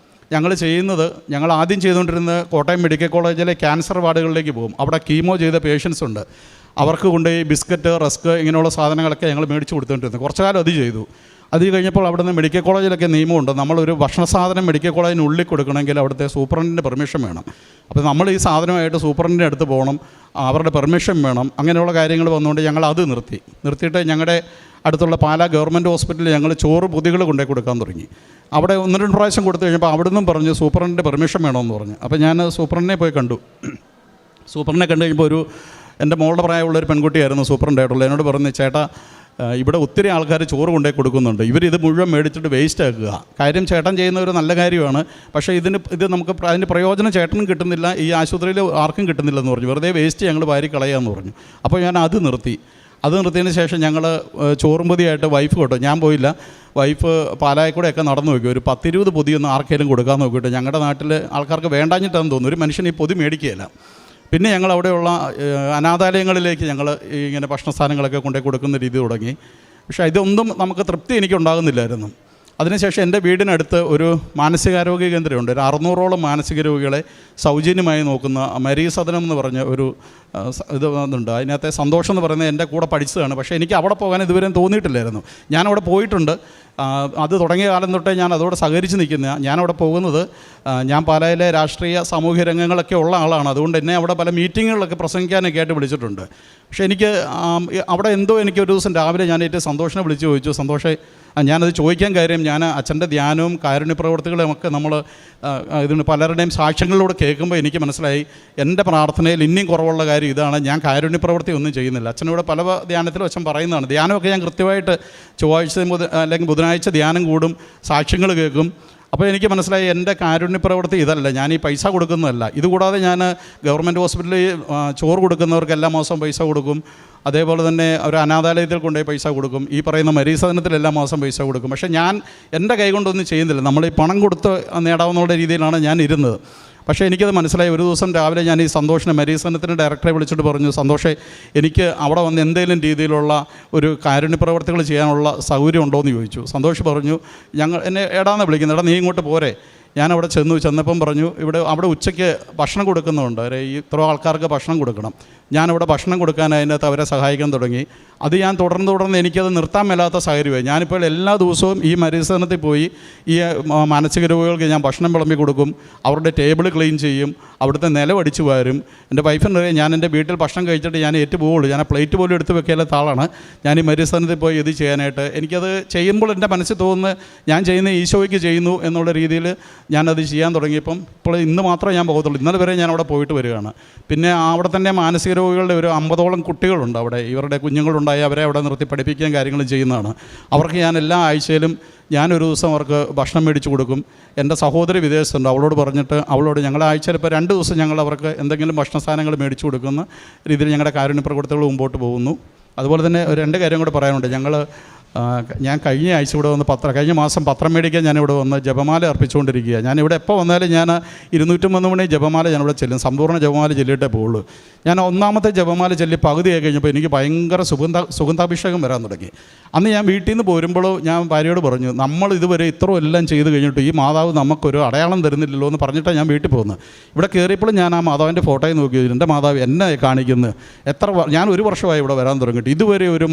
ഞങ്ങൾ ചെയ്യുന്നത്, ഞങ്ങൾ ആദ്യം ചെയ്തുകൊണ്ടിരുന്ന കോട്ടയം മെഡിക്കൽ കോളേജിലെ ക്യാൻസർ വാർഡുകളിലേക്ക് പോകും. അവിടെ കീമോ ചെയ്ത പേഷ്യൻസ് ഉണ്ട്. അവർക്ക് കൊണ്ടുപോയി ബിസ്ക്കറ്റ്, റസ്ക് ഇങ്ങനെയുള്ള സാധനങ്ങളൊക്കെ ഞങ്ങൾ മേടിച്ച് കൊടുത്തുകൊണ്ടിരുന്നു. കുറച്ച് കാലം അത് ചെയ്തു. അത് കഴിഞ്ഞപ്പോൾ അവിടുന്ന് മെഡിക്കൽ കോളേജിലൊക്കെ നിയമമുണ്ട്. നമ്മളൊരു ഭക്ഷണ സാധനം മെഡിക്കൽ കോളേജിനുള്ളിൽ കൊടുക്കണമെങ്കിൽ അവിടുത്തെ സൂപ്രണ്ടിൻ്റെ പെർമിഷൻ വേണം. അപ്പോൾ നമ്മൾ ഈ സാധനമായിട്ട് സൂപ്രണ്ടിൻ്റെ അടുത്ത് പോകണം, അവരുടെ പെർമിഷൻ വേണം. അങ്ങനെയുള്ള കാര്യങ്ങൾ വന്നുകൊണ്ട് ഞങ്ങൾ അത് നിർത്തിയിട്ട് ഞങ്ങളുടെ അടുത്തുള്ള പാലാ ഗവൺമെൻറ് ഹോസ്പിറ്റലിൽ ഞങ്ങൾ ചോറ് പൊതികൾ കൊണ്ടുപോയി കൊടുക്കാൻ തുടങ്ങി. അവിടെ 1-2 പ്രാവശ്യം കൊടുത്തു കഴിഞ്ഞപ്പോൾ അവിടെ നിന്നും പറഞ്ഞു സൂപ്രണ്ടിൻ്റെ പെർമിഷൻ വേണമെന്ന് പറഞ്ഞു. അപ്പോൾ ഞാൻ സൂപ്രണ്ടിനെ പോയി കണ്ടു. സൂപ്രണ്ടിനെ കണ്ടു കഴിയുമ്പോൾ എൻ്റെ മോളുടെ പ്രായമുള്ളൊരു പെൺകുട്ടിയായിരുന്നു സൂപ്രണ്ടായിട്ടുള്ളത്. എന്നോട് പറഞ്ഞു, ചേട്ടാ ഇവിടെ ഒത്തിരി ആൾക്കാർ ചോറ് കൊണ്ടുപോയി കൊടുക്കുന്നുണ്ട്, ഇവരിത് മുഴുവൻ മേടിച്ചിട്ട് വേസ്റ്റ് ആക്കുക. കാര്യം ചേട്ടൻ ചെയ്യുന്ന ഒരു നല്ല കാര്യമാണ്, പക്ഷേ ഇത് നമുക്ക് അതിൻ്റെ പ്രയോജനം ചേട്ടനും കിട്ടുന്നില്ല, ഈ ആശുപത്രിയിൽ ആർക്കും കിട്ടുന്നില്ലെന്ന് പറഞ്ഞു. വെറുതെ വേസ്റ്റ് ഞങ്ങൾ വാരി കളയാമെന്ന് പറഞ്ഞു. അപ്പോൾ ഞാൻ അത് നിർത്തിയതിന് ശേഷം ഞങ്ങൾ ചോറും പൊതിയായിട്ട് വൈഫ് കൊണ്ടു. ഞാൻ പോയില്ല, വൈഫ് പാലായിക്കൂടെയൊക്കെ നടന്നു നോക്കി. ഒരു 10-20 പൊതിയൊന്നും ആർക്കെങ്കിലും കൊടുക്കാൻ നോക്കിയിട്ട് ഞങ്ങളുടെ നാട്ടിൽ ആൾക്കാർക്ക് വേണ്ടാഞ്ഞിട്ടാണെന്ന് തോന്നുന്നു, ഒരു മനുഷ്യൻ ഈ പൊതി മേടിക്കുകയില്ല. പിന്നെ ഞങ്ങൾ അവിടെയുള്ള അനാഥാലയങ്ങളിലേക്ക് ഞങ്ങൾ ഇങ്ങനെ ഭക്ഷണ സാധനങ്ങളൊക്കെ കൊണ്ടുപോയി കൊടുക്കുന്ന രീതി തുടങ്ങി. പക്ഷേ ഇതൊന്നും നമുക്ക് തൃപ്തി എനിക്കുണ്ടാകുന്നില്ലായിരുന്നു. അതിനുശേഷം എൻ്റെ വീടിനടുത്ത് ഒരു മാനസികാരോഗ്യ കേന്ദ്രമുണ്ട്. ഒരു 600ഓളം മാനസിക രോഗികളെ സൗജന്യമായി നോക്കുന്ന മരീ സദനം എന്ന് പറഞ്ഞ ഒരു ഇത് വന്നിട്ടുണ്ട്. അതിനകത്തെ സന്തോഷം എന്ന് പറയുന്നത് എൻ്റെ കൂടെ പഠിച്ചതാണ്. പക്ഷേ എനിക്ക് അവിടെ പോകാൻ ഇതുവരെയും തോന്നിയിട്ടില്ലായിരുന്നു. ഞാനവിടെ പോയിട്ടുണ്ട്. അത് തുടങ്ങിയ കാലം തൊട്ടേ ഞാൻ അതോടെ സഹകരിച്ച് നിൽക്കുന്ന. ഞാനവിടെ പോകുന്നത് ഞാൻ പാലായിലെ രാഷ്ട്രീയ സാമൂഹ്യ രംഗങ്ങളൊക്കെ ഉള്ള ആളാണ്. അതുകൊണ്ട് എന്നെ അവിടെ പല മീറ്റിങ്ങുകളിലൊക്കെ പ്രസംഗിക്കാനൊക്കെ ആയിട്ട് വിളിച്ചിട്ടുണ്ട്. പക്ഷേ എനിക്ക് അവിടെ എന്തോ എനിക്ക് ഒരു ദിവസം രാവിലെ ഞാൻ ഏറ്റവും സന്തോഷിനെ വിളിച്ച് ചോദിച്ചു, സന്തോഷേ, ഞാനത് ചോദിക്കാൻ കാര്യം ഞാൻ അച്ഛൻ്റെ ധ്യാനവും കാരുണ്യ പ്രവർത്തികളും ഒക്കെ നമ്മൾ ഇതിന് പലരുടെയും സാക്ഷ്യങ്ങളിലൂടെ കേൾക്കുമ്പോൾ എനിക്ക് മനസ്സിലായി എൻ്റെ പ്രാർത്ഥനയിൽ ഇനിയും കുറവുള്ള കാര്യം ഇതാണ്. ഞാൻ കാരുണ്യ പ്രവൃത്തി ഒന്നും ചെയ്യുന്നില്ല. അച്ഛനോട് പല ധ്യാനത്തിലും അച്ഛൻ പറയുന്നതാണ്. ധ്യാനമൊക്കെ ഞാൻ കൃത്യമായിട്ട് ചൊവ്വാഴ്ച അല്ലെങ്കിൽ ബുധനാഴ്ച ധ്യാനം കൂടും, സാക്ഷ്യങ്ങൾ കേൾക്കും. അപ്പോൾ എനിക്ക് മനസ്സിലായി എൻ്റെ കാരുണ്യ പ്രവൃത്തി ഇതല്ല, ഞാൻ ഈ പൈസ കൊടുക്കുന്നതല്ല. ഇതുകൂടാതെ ഞാൻ ഗവൺമെൻറ് ഹോസ്പിറ്റലിൽ ചോറ് കൊടുക്കുന്നവർക്ക് എല്ലാ മാസവും പൈസ കൊടുക്കും. അതേപോലെ തന്നെ ഒരു അനാഥാലയത്തിൽ കൊണ്ടുപോയി പൈസ കൊടുക്കും. ഈ പറയുന്ന മരീസദനത്തിൽ എല്ലാ മാസം പൈസ കൊടുക്കും. പക്ഷേ ഞാൻ എൻ്റെ കൈ കൊണ്ടൊന്നും ചെയ്യുന്നില്ല. നമ്മൾ ഈ പണം കൊടുത്ത് നേടാവുന്ന രീതിയിലാണ് ഞാൻ ഇരുന്നത്. പക്ഷേ എനിക്കത് മനസ്സിലായി. ഒരു ദിവസം രാവിലെ ഞാൻ ഈ സന്തോഷിനെ മരീസദനത്തിൻ്റെ ഡയറക്ടറെ വിളിച്ചിട്ട് പറഞ്ഞു, സന്തോഷേ, എനിക്ക് അവിടെ വന്ന് എന്തെങ്കിലും രീതിയിലുള്ള ഒരു കാരുണ്യ പ്രവർത്തികൾ ചെയ്യാനുള്ള സൗകര്യം ഉണ്ടോ എന്ന് ചോദിച്ചു. സന്തോഷ് പറഞ്ഞു, എന്നെ എടാന്ന് വിളിക്കുന്നത്, എടാ നീ ഇങ്ങോട്ട് പോരെ. ഞാനവിടെ ചെന്നപ്പം പറഞ്ഞു, അവിടെ ഉച്ചയ്ക്ക് ഭക്ഷണം കൊടുക്കുന്നുണ്ട്, ഇത്ര ആൾക്കാർക്ക് ഭക്ഷണം കൊടുക്കണം. ഞാനവിടെ ഭക്ഷണം കൊടുക്കാൻ അതിനകത്ത് അവരെ സഹായിക്കാൻ തുടങ്ങി. അത് ഞാൻ തുടർന്ന് എനിക്കത് നിർത്താൻ മേലാത്ത സാഹചര്യമായി. ഞാനിപ്പോൾ എല്ലാ ദിവസവും ഈ മരീസദനത്തിൽ പോയി ഈ മാനസിക രോഗികൾക്ക് ഞാൻ ഭക്ഷണം വിളമ്പി കൊടുക്കും, അവരുടെ ടേബിൾ ക്ലീൻ ചെയ്യും, അവിടുത്തെ നിലവടിച്ച് വാരും. എൻ്റെ വൈഫിനറിയാം ഞാൻ എൻ്റെ വീട്ടിൽ ഭക്ഷണം കഴിച്ചിട്ട് ഞാൻ പോവുള്ളൂ. ഞാൻ പ്ലേറ്റ് പോലും എടുത്ത് വെക്കാത്ത ആളാണ്. ഞാൻ ഈ മരീസദനത്തിൽ പോയി ഇത് ചെയ്യാനായിട്ട് എനിക്കത് ചെയ്യുമ്പോൾ എൻ്റെ മനസ്സിൽ തോന്നുന്നത് ഞാൻ ചെയ്യുന്ന ഈശോയ്ക്ക് ചെയ്യുന്നു എന്നുള്ള രീതിയിൽ ഞാനത് ചെയ്യാൻ തുടങ്ങിയപ്പം ഇപ്പോൾ ഇന്ന് മാത്രമേ ഞാൻ പോകത്തുള്ളൂ. ഇന്നലെ വരെ ഞാൻ അവിടെ പോയിട്ട് വരികയാണ്. പിന്നെ അവിടെ തന്നെ മാനസിക രോഗികളുടെ ഒരു 50ഓളം കുട്ടികളുണ്ട് അവിടെ. ഇവരുടെ കുഞ്ഞുങ്ങളുണ്ടായി അവരെ അവിടെ നിർത്തി പഠിപ്പിക്കാൻ കാര്യങ്ങളും ചെയ്യുന്നതാണ്. അവർക്ക് ഞാൻ എല്ലാ ആഴ്ചയിലും ഞാനൊരു ദിവസം അവർക്ക് ഭക്ഷണം മേടിച്ച് കൊടുക്കും. എൻ്റെ സഹോദരി വിദേശത്തുണ്ട്, അവളോട് പറഞ്ഞിട്ട് അവളോട് ഞങ്ങളുടെ ആഴ്ചയിൽ ഇപ്പോൾ 2 ദിവസം ഞങ്ങൾ അവർക്ക് എന്തെങ്കിലും ഭക്ഷണ സാധനങ്ങൾ മേടിച്ച് കൊടുക്കുന്ന രീതിയിൽ ഞങ്ങളുടെ കാരുണ്യ പ്രവർത്തനങ്ങൾ മുമ്പോട്ട് പോകുന്നു. അതുപോലെ തന്നെ 2 കാര്യം കൂടെ പറയാനുണ്ട്. ഞാൻ കഴിഞ്ഞ ആഴ്ച ഇവിടെ വന്ന് കഴിഞ്ഞ മാസം പത്രം മേടിക്കാൻ ഞാനിവിടെ വന്ന് ജപമാല അർപ്പിച്ചുകൊണ്ടിരിക്കുക. ഞാനിവിടെ എപ്പോൾ വന്നാലും ഞാൻ 203 മണി ജപമാല ഞാനിവിടെ ചെല്ലും, സമ്പൂർണ്ണ ജപമാല ചൊല്ലിയിട്ടേ പോകുള്ളൂ. ഞാൻ 1ാമത്തെ ജപമാല ചൊല്ലി പകുതിയായി കഴിഞ്ഞപ്പോൾ എനിക്ക് ഭയങ്കര സുഗന്ധാഭിഷേകം വരാൻ തുടങ്ങി. അന്ന് ഞാൻ വീട്ടിൽ നിന്ന് പോരുമ്പോൾ ഞാൻ ഭാര്യയോട് പറഞ്ഞു, നമ്മൾ ഇതുവരെ ഇത്രയും എല്ലാം ചെയ്ത് കഴിഞ്ഞിട്ട് ഈ മാതാവ് നമുക്കൊരു അടയാളം തരുന്നില്ലല്ലോ എന്ന് പറഞ്ഞിട്ടാണ് ഞാൻ വീട്ടിൽ പോകുന്നത്. ഇവിടെ കയറിയപ്പോഴും ഞാൻ ആ മാതാവിൻ്റെ ഫോട്ടോയിൽ നോക്കി, എൻ്റെ മാതാവ് എന്നെ കാണിക്കുന്നത് ഞാൻ 1 വർഷമായി ഇവിടെ വരാൻ തുടങ്ങിയിട്ട് ഇതുവരെ ഒരു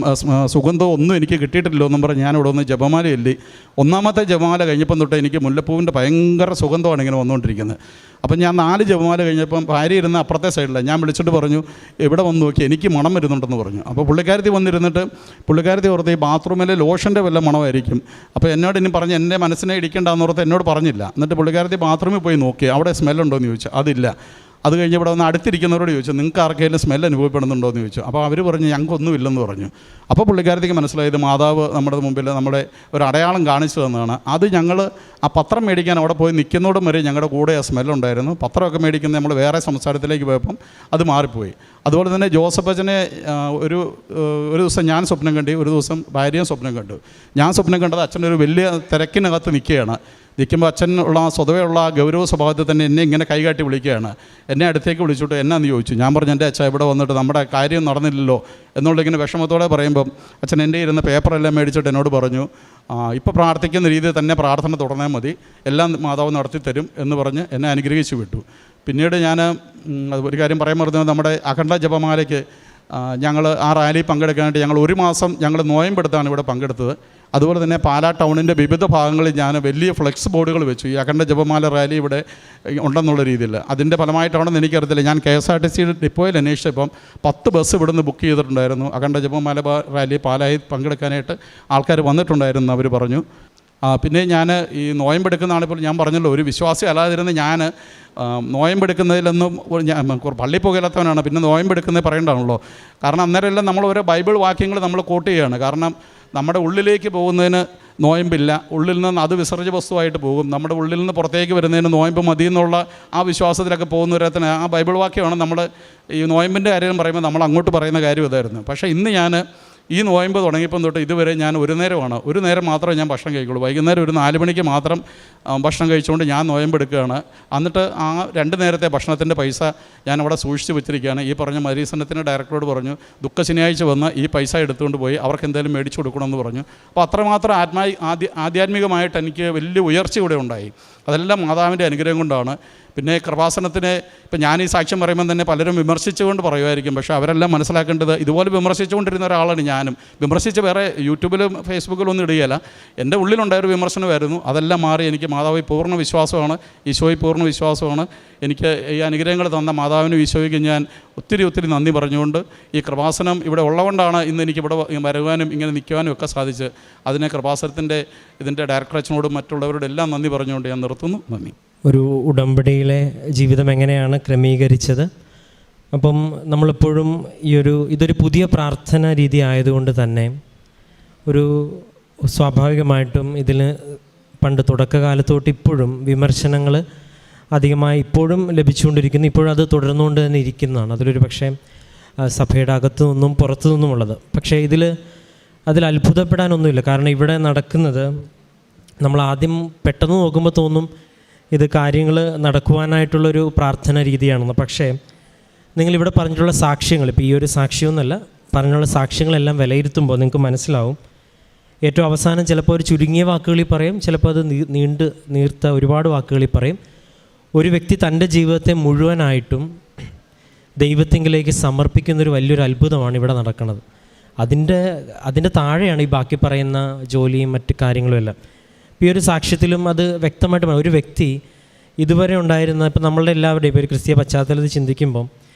സുഗന്ധം ഒന്നും എനിക്ക് കിട്ടിയിട്ടില്ല എന്നും പറഞ്ഞ് ഞാനിവിടെ ഒന്ന് ജപമാല ചൊല്ലി. 1ാമത്തെ ജപമാല കഴിഞ്ഞപ്പം തൊട്ട് എനിക്ക് മുല്ലപ്പൂവിൻ്റെ ഭയങ്കര സുഗന്ധമാണ് ഇങ്ങനെ വന്നുകൊണ്ടിരിക്കുന്നത്. അപ്പം ഞാൻ 4 ജപമാല കഴിഞ്ഞപ്പം ഭാര്യ ഇരുന്ന് അപ്പുറത്തെ സൈഡിലാണ്. ഞാൻ വിളിച്ചിട്ട് പറഞ്ഞു, ഇവിടെ വന്ന് നോക്കി എനിക്ക് മണം വരുന്നുണ്ടെന്ന് പറഞ്ഞു. അപ്പോൾ പുള്ളിക്കാരത്തി വന്നിരുന്നിട്ട് പുള്ളിക്കാരത്തി ഓർത്ത് ഈ ബാത്റൂമിലെ ലോഷൻ്റെ വല്ല മണമായിരിക്കും. അപ്പോൾ എന്നോട് ഇനി പറഞ്ഞ് എൻ്റെ മനസ്സിനെ ഇടിക്കേണ്ടെന്ന് ഓർത്ത് എന്നോട് പറഞ്ഞില്ല. എന്നിട്ട് പുള്ളിക്കാരത്തി ബാത്റൂമിൽ പോയി നോക്കി, അവിടെ സ്മെല്ലുണ്ടോ എന്ന് ചോദിച്ചു. അതില്ല. അത് കഴിഞ്ഞ് ഇവിടെ വന്ന് അടുത്തിരിക്കുന്നവരോട് ചോദിച്ചു, നിങ്ങൾക്ക് ആർക്കെങ്കിലും സ്മെൽ അനുഭവപ്പെടുന്നുണ്ടോ എന്ന് ചോദിച്ചു. അപ്പോൾ അവർ പറഞ്ഞു, ഞങ്ങൾക്കൊന്നുമില്ലെന്ന് പറഞ്ഞു. അപ്പോൾ പുള്ളിക്കാരത്തേക്ക് മനസ്സിലായത് മാതാവ് നമ്മുടെ മുമ്പിൽ നമ്മുടെ ഒരു അടയാളം കാണിച്ചു തന്നതാണ്. അത് ഞങ്ങൾ ആ പത്രം മേടിക്കാൻ അവിടെ പോയി നിൽക്കുന്നതോടും വരെ ഞങ്ങളുടെ കൂടെ ആ സ്മെല്ലുണ്ടായിരുന്നു. പത്രമൊക്കെ മേടിക്കുന്ന നമ്മൾ വേറെ സംസ്ഥാനത്തിലേക്ക് പോയപ്പം അത് മാറിപ്പോയി. അതുപോലെ തന്നെ ജോസഫ് അച്ഛനെ ഒരു ദിവസം ഞാൻ സ്വപ്നം കണ്ടു, ഒരു ദിവസം ഭാര്യയും സ്വപ്നം കണ്ടു. ഞാൻ സ്വപ്നം കണ്ടത് അച്ഛനൊരു വലിയ തിരക്കിനകത്ത് നിൽക്കുമ്പോൾ അച്ഛനുള്ള സ്വതവേ ഉള്ള ഗൗരവ സ്വഭാവത്തിൽ തന്നെ എന്നെ ഇങ്ങനെ കൈകാട്ടി വിളിക്കുകയാണ്. എന്നെ അടുത്തേക്ക് വിളിച്ചിട്ട് എന്നാന്ന് ചോദിച്ചു. ഞാൻ പറഞ്ഞു, എൻ്റെ അച്ഛൻ ഇവിടെ വന്നിട്ട് നമ്മുടെ കാര്യം നടന്നില്ലല്ലോ എന്നുള്ളിങ്ങനെ വിഷമത്തോടെ പറയുമ്പം അച്ഛൻ എൻ്റെ ഇരുന്ന പേപ്പറെല്ലാം മേടിച്ചിട്ട് എന്നോട് പറഞ്ഞു, ഇപ്പോൾ പ്രാർത്ഥിക്കുന്ന രീതിയിൽ തന്നെ പ്രാർത്ഥന തുടർന്നാൽ മതി, എല്ലാം മാതാവ് നടത്തിത്തരും എന്ന് പറഞ്ഞ് എന്നെ അനുഗ്രഹിച്ചു വിട്ടു. പിന്നീട് ഞാൻ ഒരു കാര്യം പറയാൻ പറഞ്ഞത്, നമ്മുടെ അഖണ്ഡ ജപമാലയ്ക്ക് ഞങ്ങൾ ആ റാലി പങ്കെടുക്കാനായിട്ട് ഞങ്ങൾ 1 മാസം ഞങ്ങൾ നോയമ്പെടുത്താണ് ഇവിടെ പങ്കെടുത്തത്. അതുപോലെ തന്നെ പാലാ ടൗണിൻ്റെ വിവിധ ഭാഗങ്ങളിൽ ഞാൻ വലിയ ഫ്ലെക്സ് ബോർഡുകൾ വെച്ചു, ഈ അഖണ്ഡ ജപമാല റാലി ഇവിടെ ഉണ്ടെന്നുള്ള രീതിയിൽ. അതിൻ്റെ ഫലമായിട്ടാണെന്ന് എനിക്കറിയത്തില്ല. ഞാൻ KSRTC ഡിപ്പോയിൽ അന്വേഷിച്ചപ്പം 10 ബസ് ഇവിടുന്ന് ബുക്ക് ചെയ്തിട്ടുണ്ടായിരുന്നു. അഖണ്ഡ ജപമാല റാലി പാലായിൽ പങ്കെടുക്കാനായിട്ട് ആൾക്കാർ വന്നിട്ടുണ്ടായിരുന്നു അവർ പറഞ്ഞു. പിന്നെ ഞാൻ ഈ നോയമ്പെടുക്കുന്നതാണിപ്പോൾ ഞാൻ പറഞ്ഞല്ലോ, ഒരു വിശ്വാസി അല്ലാതിരുന്ന് ഞാൻ നോയമ്പെടുക്കുന്നതിലൊന്നും ഞാൻ പള്ളിയിൽ പോകാത്തവനാണ്. പിന്നെ നോയമ്പെടുക്കുന്നത് പറയേണ്ടതാണല്ലോ. കാരണം അന്നേരമെല്ലാം നമ്മൾ ഓരോ ബൈബിൾ വാക്യങ്ങൾ നമ്മൾ കോട്ട് ചെയ്യുകയാണ്. കാരണം നമ്മുടെ ഉള്ളിലേക്ക് പോകുന്നതിന് നോയമ്പില്ല, ഉള്ളിൽ നിന്ന് അത് വിസർജ്യ വസ്തുവായിട്ട് പോകും. നമ്മുടെ ഉള്ളിൽ നിന്ന് പുറത്തേക്ക് വരുന്നതിന് നോയമ്പ് മതി എന്നുള്ള ആ വിശ്വാസത്തിലൊക്കെ പോകുന്നവരത്തിന് ആ ബൈബിൾ വാക്യമാണ് നമ്മൾ ഈ നോയമ്പിൻ്റെ കാര്യം പറയുമ്പോൾ നമ്മൾ അങ്ങോട്ട് പറയുന്ന കാര്യം ഇതായിരുന്നു. പക്ഷേ ഇന്ന് ഞാൻ ഈ നോയമ്പ് തുടങ്ങിയപ്പം തൊട്ട് ഇതുവരെ ഞാൻ ഒരു നേരം മാത്രമേ ഞാൻ ഭക്ഷണം കഴിക്കുള്ളൂ. വൈകുന്നേരം ഒരു 4 മണിക്ക് മാത്രം ഭക്ഷണം കഴിച്ചുകൊണ്ട് ഞാൻ നോയമ്പെടുക്കുകയാണ്. എന്നിട്ട് ആ 2 നേരത്തെ ഭക്ഷണത്തിൻ്റെ പൈസ ഞാൻ അവിടെ സൂക്ഷിച്ച് വെച്ചിരിക്കുകയാണ്. ഈ പറഞ്ഞ മരീസനത്തിൻ്റെ ഡയറക്ടറോട് പറഞ്ഞു, ദുഃഖ ശനിയാഴ്ച വന്ന് ഈ പൈസ എടുത്തുകൊണ്ട് പോയി അവർക്ക് എന്തെങ്കിലും മേടിച്ചു കൊടുക്കണമെന്ന് പറഞ്ഞു. അപ്പോൾ അത്രമാത്രം ആധ്യാത്മികമായിട്ട് എനിക്ക് വലിയ ഉയർച്ച ഇവിടെ ഉണ്ടായി. അതെല്ലാം മാതാവിൻ്റെ അനുഗ്രഹം കൊണ്ടാണ്. പിന്നെ കൃപാസനത്തിന് ഇപ്പം ഞാൻ ഈ സാക്ഷ്യം പറയുമ്പോൾ തന്നെ പലരും വിമർശിച്ചുകൊണ്ട് പറയുമായിരിക്കും. പക്ഷേ അവരെല്ലാം മനസ്സിലാക്കേണ്ടത് ഇതുപോലെ വിമർശിച്ചുകൊണ്ടിരുന്ന ഒരാളാണ് ഞാനും. വിമർശിച്ച് വേറെ യൂട്യൂബിലും ഫേസ്ബുക്കിലും ഒന്നും ഇടുകയില്ല. എൻ്റെ ഉള്ളിലുണ്ടായൊരു വിമർശനമായിരുന്നു. അതെല്ലാം മാറി എനിക്ക് മാതാവിൽ പൂർണ്ണ വിശ്വാസമാണ്, ഈശോയിൽ പൂർണ്ണ വിശ്വാസമാണ്. എനിക്ക് ഈ അനുഗ്രഹങ്ങൾ തന്ന മാതാവിനും ഈശോയ്ക്ക് ഞാൻ ഒത്തിരി ഒത്തിരി നന്ദി പറഞ്ഞുകൊണ്ട് ഈ കൃപാസനം ഇവിടെ ഉള്ളതുകൊണ്ടാണ് ഇന്ന് എനിക്കിവിടെ വരുവാനും ഇങ്ങനെ നിൽക്കുവാനും ഒക്കെ സാധിച്ച് അതിനെ കൃപാസനത്തിൻ്റെ ഇതിൻ്റെ ഡയറക്ടർ അച്ഛനോടും മറ്റുള്ളവരോടും എല്ലാം നന്ദി പറഞ്ഞുകൊണ്ട് ഞാൻ നിർത്തുന്നു. നന്ദി. ഒരു ഉടമ്പടിയിലെ ജീവിതം എങ്ങനെയാണ് ക്രമീകരിച്ചത്? അപ്പം നമ്മളെപ്പോഴും ഇതൊരു പുതിയ പ്രാർത്ഥന രീതി ആയതുകൊണ്ട് തന്നെ ഒരു സ്വാഭാവികമായിട്ടും ഇതിൽ പണ്ട് തുടക്കകാലത്തോട്ട് ഇപ്പോഴും വിമർശനങ്ങൾ അധികമായി ഇപ്പോഴും ലഭിച്ചുകൊണ്ടിരിക്കുന്നു. ഇപ്പോഴും അത് തുടർന്നുകൊണ്ട് തന്നെ ഇരിക്കുന്നതാണ്. അതിലൊരു പക്ഷേ സഭയുടെ അകത്തു നിന്നും പുറത്തു നിന്നുമുള്ളത്. പക്ഷേ അതിൽ അത്ഭുതപ്പെടാനൊന്നുമില്ല. കാരണം ഇവിടെ നടക്കുന്നത് നമ്മൾ ആദ്യം പെട്ടെന്ന് നോക്കുമ്പോൾ തോന്നും ഇത് കാര്യങ്ങൾ നടക്കുവാനായിട്ടുള്ളൊരു പ്രാർത്ഥന രീതിയാണെന്ന്. പക്ഷേ നിങ്ങളിവിടെ പറഞ്ഞിട്ടുള്ള സാക്ഷ്യങ്ങൾ, ഇപ്പോൾ ഈ ഒരു സാക്ഷ്യമൊന്നുമല്ല, പറഞ്ഞുള്ള സാക്ഷ്യങ്ങളെല്ലാം വിലയിരുത്തുമ്പോൾ നിങ്ങൾക്ക് മനസ്സിലാവും. ഏറ്റവും അവസാനം ചിലപ്പോൾ ഒരു ചുരുങ്ങിയ വാക്കുകളിൽ പറയും, ചിലപ്പോൾ അത് നീർത്ത ഒരുപാട് വാക്കുകളിൽ പറയും. ഒരു വ്യക്തി തൻ്റെ ജീവിതത്തെ മുഴുവനായിട്ടും ദൈവത്തിങ്കിലേക്ക് സമർപ്പിക്കുന്നൊരു വലിയൊരു അത്ഭുതമാണ് ഇവിടെ നടക്കുന്നത്. അതിൻ്റെ താഴെയാണ് ഈ ബാക്കി പറയുന്ന ജോലിയും മറ്റ് കാര്യങ്ങളും എല്ലാം. ഈ ഒരു സാക്ഷ്യത്തിലും അത് വ്യക്തമായിട്ട് ഒരു വ്യക്തി ഇതുവരെ ഉണ്ടായിരുന്ന, ഇപ്പം നമ്മളുടെ എല്ലാവരുടെയും ഇപ്പോൾ ഒരു ക്രിസ്തീയ പശ്ചാത്തലത്തിൽ ചിന്തിക്കുമ്പം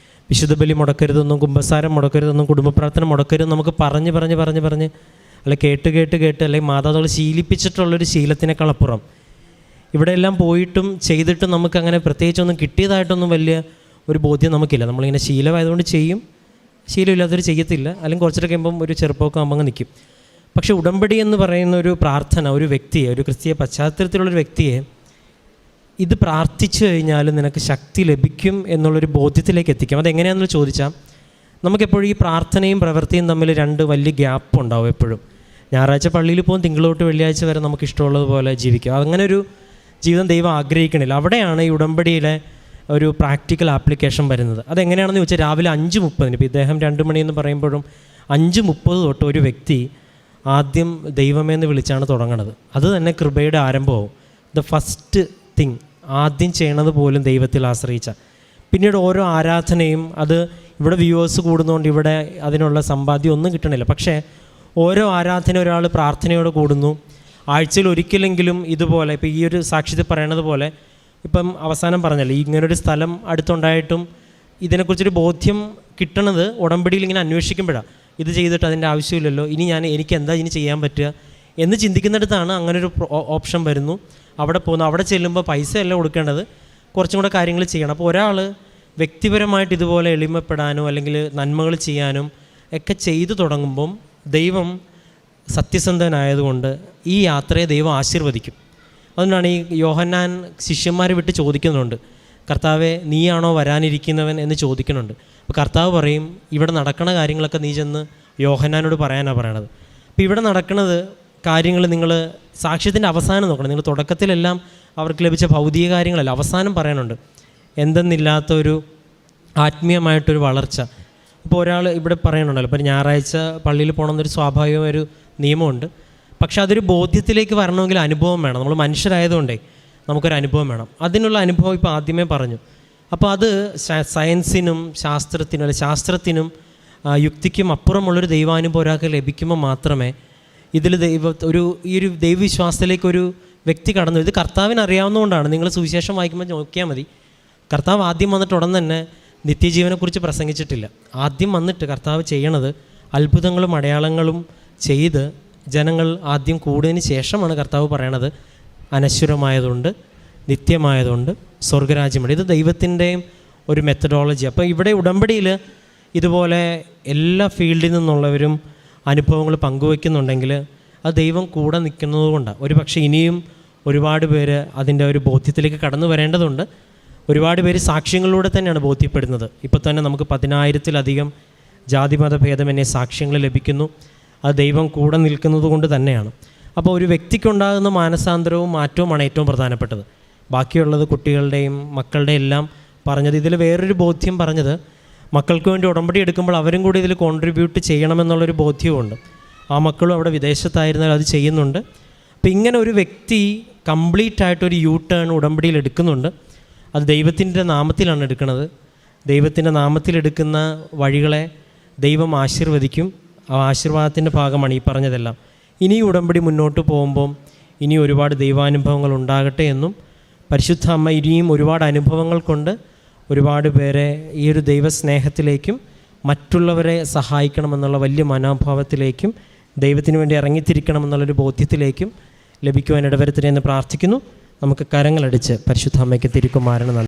വിശുദ്ധ ബലി മുടക്കരുതെന്നും കുമ്പസാരം മുടക്കരുതെന്നും കുടുംബ പ്രാർത്ഥന മുടക്കരുതെന്നും നമുക്ക് പറഞ്ഞ് അല്ലെ കേട്ട് അല്ലെങ്കിൽ മാതാപിതാക്കൾ ശീലിപ്പിച്ചിട്ടുള്ളൊരു ശീലത്തിനേക്കാളപ്പുറം ഇവിടെ എല്ലാം പോയിട്ടും ചെയ്തിട്ടും നമുക്കങ്ങനെ പ്രത്യേകിച്ചൊന്നും കിട്ടിയതായിട്ടൊന്നും വലിയ ഒരു ബോധ്യം നമുക്കില്ല. നമ്മളിങ്ങനെ ശീലമായതുകൊണ്ട് ചെയ്യും, ശീലമില്ലാത്തവർ ചെയ്യത്തില്ല, അല്ലെങ്കിൽ കുറച്ചൊക്കെ കഴിയുമ്പം ഒരു ചെറുപ്പമൊക്കെ ആകുമ്പോൾ അങ്ങ് നിൽക്കും. പക്ഷേ ഉടമ്പടി എന്ന് പറയുന്ന ഒരു പ്രാർത്ഥന ഒരു വ്യക്തിയെ, ഒരു ക്രിസ്തീയ പശ്ചാത്തലത്തിലുള്ളൊരു വ്യക്തിയെ ഇത് പ്രാർത്ഥിച്ചു കഴിഞ്ഞാൽ നിനക്ക് ശക്തി ലഭിക്കും എന്നുള്ളൊരു ബോധ്യത്തിലേക്ക് എത്തിക്കാം. അതെങ്ങനെയാണെന്ന് ചോദിച്ചാൽ നമുക്കെപ്പോഴും ഈ പ്രാർത്ഥനയും പ്രവൃത്തിയും തമ്മിൽ രണ്ട് വലിയ ഗ്യാപ്പ് ഉണ്ടാവും. എപ്പോഴും ഞായറാഴ്ച പള്ളിയിൽ പോകും, തിങ്കൾ തൊട്ട് വെള്ളിയാഴ്ച വരെ നമുക്ക് ഇഷ്ടമുള്ളതുപോലെ ജീവിക്കാം. അങ്ങനെ ഒരു ജീവിതം ദൈവം ആഗ്രഹിക്കണില്ല. അവിടെയാണ് ഈ ഉടമ്പടിയിലെ ഒരു പ്രാക്ടിക്കൽ ആപ്ലിക്കേഷൻ വരുന്നത്. അതെങ്ങനെയാണെന്ന് ചോദിച്ചാൽ രാവിലെ 5:30, ഇപ്പോൾ ഇദ്ദേഹം 2 മണിയെന്ന് പറയുമ്പോഴും 5:30 തൊട്ട് ഒരു വ്യക്തി ആദ്യം ദൈവമേന്ന് വിളിച്ചാണ് തുടങ്ങുന്നത്. അത് തന്നെ കൃപയുടെ ആരംഭമാവും. ദ ഫസ്റ്റ് തിങ് ആദ്യം ചെയ്യണത് പോലും ദൈവത്തിൽ ആശ്രയിച്ച. പിന്നീട് ഓരോ ആരാധനയും അത് ഇവിടെ വ്യൂവേഴ്സ് കൂടുന്നതുകൊണ്ട് ഇവിടെ അതിനുള്ള സമ്പാദ്യം ഒന്നും കിട്ടണില്ല. പക്ഷേ ഓരോ ആരാധന ഒരാൾ പ്രാർത്ഥനയോടെ കൂടുന്നു. ആഴ്ചയിൽ ഒരിക്കലെങ്കിലും ഇതുപോലെ ഇപ്പോൾ ഈ ഒരു സാക്ഷ്യത്തിൽ പറയണത് പോലെ ഇപ്പം അവസാനം പറഞ്ഞല്ലോ, ഇങ്ങനൊരു സ്ഥലം അടുത്തുണ്ടായിട്ടും ഇതിനെക്കുറിച്ചൊരു ബോധ്യം കിട്ടണത് ഉടമ്പടിയിൽ ഇങ്ങനെ അന്വേഷിക്കുമ്പോഴാണ്. ഇത് ചെയ്തിട്ട് അതിൻ്റെ ആവശ്യമില്ലല്ലോ, എനിക്ക് എന്താ ഇനി ചെയ്യാൻ പറ്റുക എന്ന് ചിന്തിക്കുന്നിടത്താണ് അങ്ങനൊരു ഓപ്ഷൻ വരുന്നു. അവിടെ പോകുന്നു. അവിടെ ചെല്ലുമ്പോൾ പൈസയല്ല കൊടുക്കേണ്ടത്, കുറച്ചും കൂടെ കാര്യങ്ങൾ ചെയ്യണം. അപ്പോൾ ഒരാൾ വ്യക്തിപരമായിട്ട് ഇതുപോലെ എളിമപ്പെടാനോ അല്ലെങ്കിൽ നന്മകൾ ചെയ്യാനും ഒക്കെ ചെയ്തു തുടങ്ങുമ്പം ദൈവം സത്യസന്ധനായതുകൊണ്ട് ഈ യാത്രയെ ദൈവം ആശീർവദിക്കും. അതുകൊണ്ടാണ് ഈ യോഹന്നാൻ ശിഷ്യന്മാരെ വിട്ട് ചോദിക്കുന്നുണ്ട്, കർത്താവെ നീയാണോ വരാനിരിക്കുന്നവൻ എന്ന് ചോദിക്കുന്നുണ്ട്. അപ്പോൾ കർത്താവ് പറയും, ഇവിടെ നടക്കുന്ന കാര്യങ്ങളൊക്കെ നീ ചെന്ന് യോഹന്നാനോട് പറയാനാണ് പറയണത്. അപ്പോൾ ഇവിടെ നടക്കുന്നത് കാര്യങ്ങൾ നിങ്ങൾ സാക്ഷ്യത്തിൻ്റെ അവസാനം നോക്കണം. നിങ്ങൾ തുടക്കത്തിലെല്ലാം അവർക്ക് ലഭിച്ച ഭൗതിക കാര്യങ്ങളല്ല, അവസാനം പറയാനുണ്ട് എന്തെന്നില്ലാത്തൊരു ആത്മീയമായിട്ടൊരു വളർച്ച. ഇപ്പോൾ ഒരാൾ ഇവിടെ പറയണുണ്ടല്ലോ, ഇപ്പോൾ ഞായറാഴ്ച പള്ളിയിൽ പോകണമെന്നൊരു സ്വാഭാവികമായൊരു നിയമമുണ്ട്. പക്ഷെ അതൊരു ബോധ്യത്തിലേക്ക് വരണമെങ്കിൽ അനുഭവം വേണം. നമ്മൾ മനുഷ്യരായതുകൊണ്ടേ നമുക്കൊരു അനുഭവം വേണം. അതിനുള്ള അനുഭവം ഇപ്പോൾ ആദ്യമേ പറഞ്ഞു. അപ്പോൾ അത് സയൻസിനും ശാസ്ത്രത്തിനും യുക്തിക്കും അപ്പുറമുള്ളൊരു ദൈവാനുഭവം ഒരാൾക്ക് ലഭിക്കുമ്പോൾ മാത്രമേ ഇതിൽ ഈ ഒരു ദൈവവിശ്വാസത്തിലേക്ക് ഒരു വ്യക്തി കടന്നു. ഇത് കർത്താവിന് അറിയാവുന്നതുകൊണ്ടാണ്. നിങ്ങൾ സുവിശേഷം വായിക്കുമ്പോൾ നോക്കിയാൽ മതി, കർത്താവ് ആദ്യം വന്നിട്ട് ഉടൻ തന്നെ നിത്യജീവനെക്കുറിച്ച് പ്രസംഗിച്ചിട്ടില്ല. ആദ്യം വന്നിട്ട് കർത്താവ് ചെയ്യണത് അത്ഭുതങ്ങളും അടയാളങ്ങളും ചെയ്ത് ജനങ്ങൾ ആദ്യം കൂടുന്നതിന് ശേഷമാണ് കർത്താവ് പറയണത് അനശ്വരമായതുകൊണ്ട് നിത്യമായതുകൊണ്ട് സ്വർഗരാജ്യമുണ്ട്. ഇത് ദൈവത്തിൻ്റെയും ഒരു മെത്തഡോളജി. അപ്പോൾ ഇവിടെ ഉടമ്പടിയിൽ ഇതുപോലെ എല്ലാ ഫീൽഡിൽ നിന്നുള്ളവരും അനുഭവങ്ങൾ പങ്കുവയ്ക്കുന്നുണ്ടെങ്കിൽ അത് ദൈവം കൂടെ നിൽക്കുന്നത് കൊണ്ടാണ്. ഒരു പക്ഷേ ഇനിയും ഒരുപാട് പേര് അതിൻ്റെ ഒരു ബോധ്യത്തിലേക്ക് കടന്നു വരേണ്ടതുണ്ട്. ഒരുപാട് പേര് സാക്ഷ്യങ്ങളിലൂടെ തന്നെയാണ് ബോധ്യപ്പെടുന്നത്. ഇപ്പോൾ തന്നെ നമുക്ക് 10,000-ലധികം ജാതിമത ഭേദമന്യേ സാക്ഷ്യങ്ങൾ ലഭിക്കുന്നു. അത് ദൈവം കൂടെ നിൽക്കുന്നത് കൊണ്ട് തന്നെയാണ്. അപ്പോൾ ഒരു വ്യക്തിക്കുണ്ടാകുന്ന മാനസാന്തരവും മാറ്റവുമാണ് ഏറ്റവും പ്രധാനപ്പെട്ടത്. ബാക്കിയുള്ളത് കുട്ടികളുടെയും മക്കളുടെയും എല്ലാം പറഞ്ഞത്. ഇതിൽ വേറൊരു ബോധ്യം പറഞ്ഞത്, മക്കൾക്ക് വേണ്ടി ഉടമ്പടി എടുക്കുമ്പോൾ അവരും കൂടി ഇതിൽ കോൺട്രിബ്യൂട്ട് ചെയ്യണമെന്നുള്ളൊരു ബോധ്യവുമുണ്ട്. ആ മക്കളും അവിടെ വിദേശത്തായിരുന്നാൽ അത് ചെയ്യുന്നുണ്ട്. അപ്പോൾ ഇങ്ങനെ ഒരു വ്യക്തി കംപ്ലീറ്റ് ആയിട്ടൊരു യു ടേൺ ഉടമ്പടിയിൽ എടുക്കുന്നുണ്ട്. അത് ദൈവത്തിൻ്റെ നാമത്തിലാണ് എടുക്കുന്നത്. ദൈവത്തിൻ്റെ നാമത്തിലെടുക്കുന്ന വഴികളെ ദൈവം ആശീർവദിക്കും. ആ ആശീർവാദത്തിൻ്റെ ഭാഗമാണ് ഈ പറഞ്ഞതെല്ലാം. ഇനി ഉടമ്പടി മുന്നോട്ട് പോകുമ്പം ഇനി ഒരുപാട് ദൈവാനുഭവങ്ങൾ ഉണ്ടാകട്ടെ എന്നും പരിശുദ്ധ അമ്മ ഇനിയും ഒരുപാട് അനുഭവങ്ങൾ കൊണ്ട് ഒരുപാട് പേരെ ഈ ഒരു ദൈവസ്നേഹത്തിലേക്കും മറ്റുള്ളവരെ സഹായിക്കണമെന്നുള്ള വലിയ മനോഭാവത്തിലേക്കും ദൈവത്തിന് വേണ്ടി ഇറങ്ങിത്തിരിക്കണമെന്നുള്ളൊരു ബോധ്യത്തിലേക്കും ലഭിക്കുവാൻ ഇടവരുത്തട്ടെ എന്ന് പ്രാർത്ഥിക്കുന്നു. നമുക്ക് കരങ്ങളടിച്ച് പരിശുദ്ധ അമ്മയ്ക്ക് തിരുക്കുമാരന്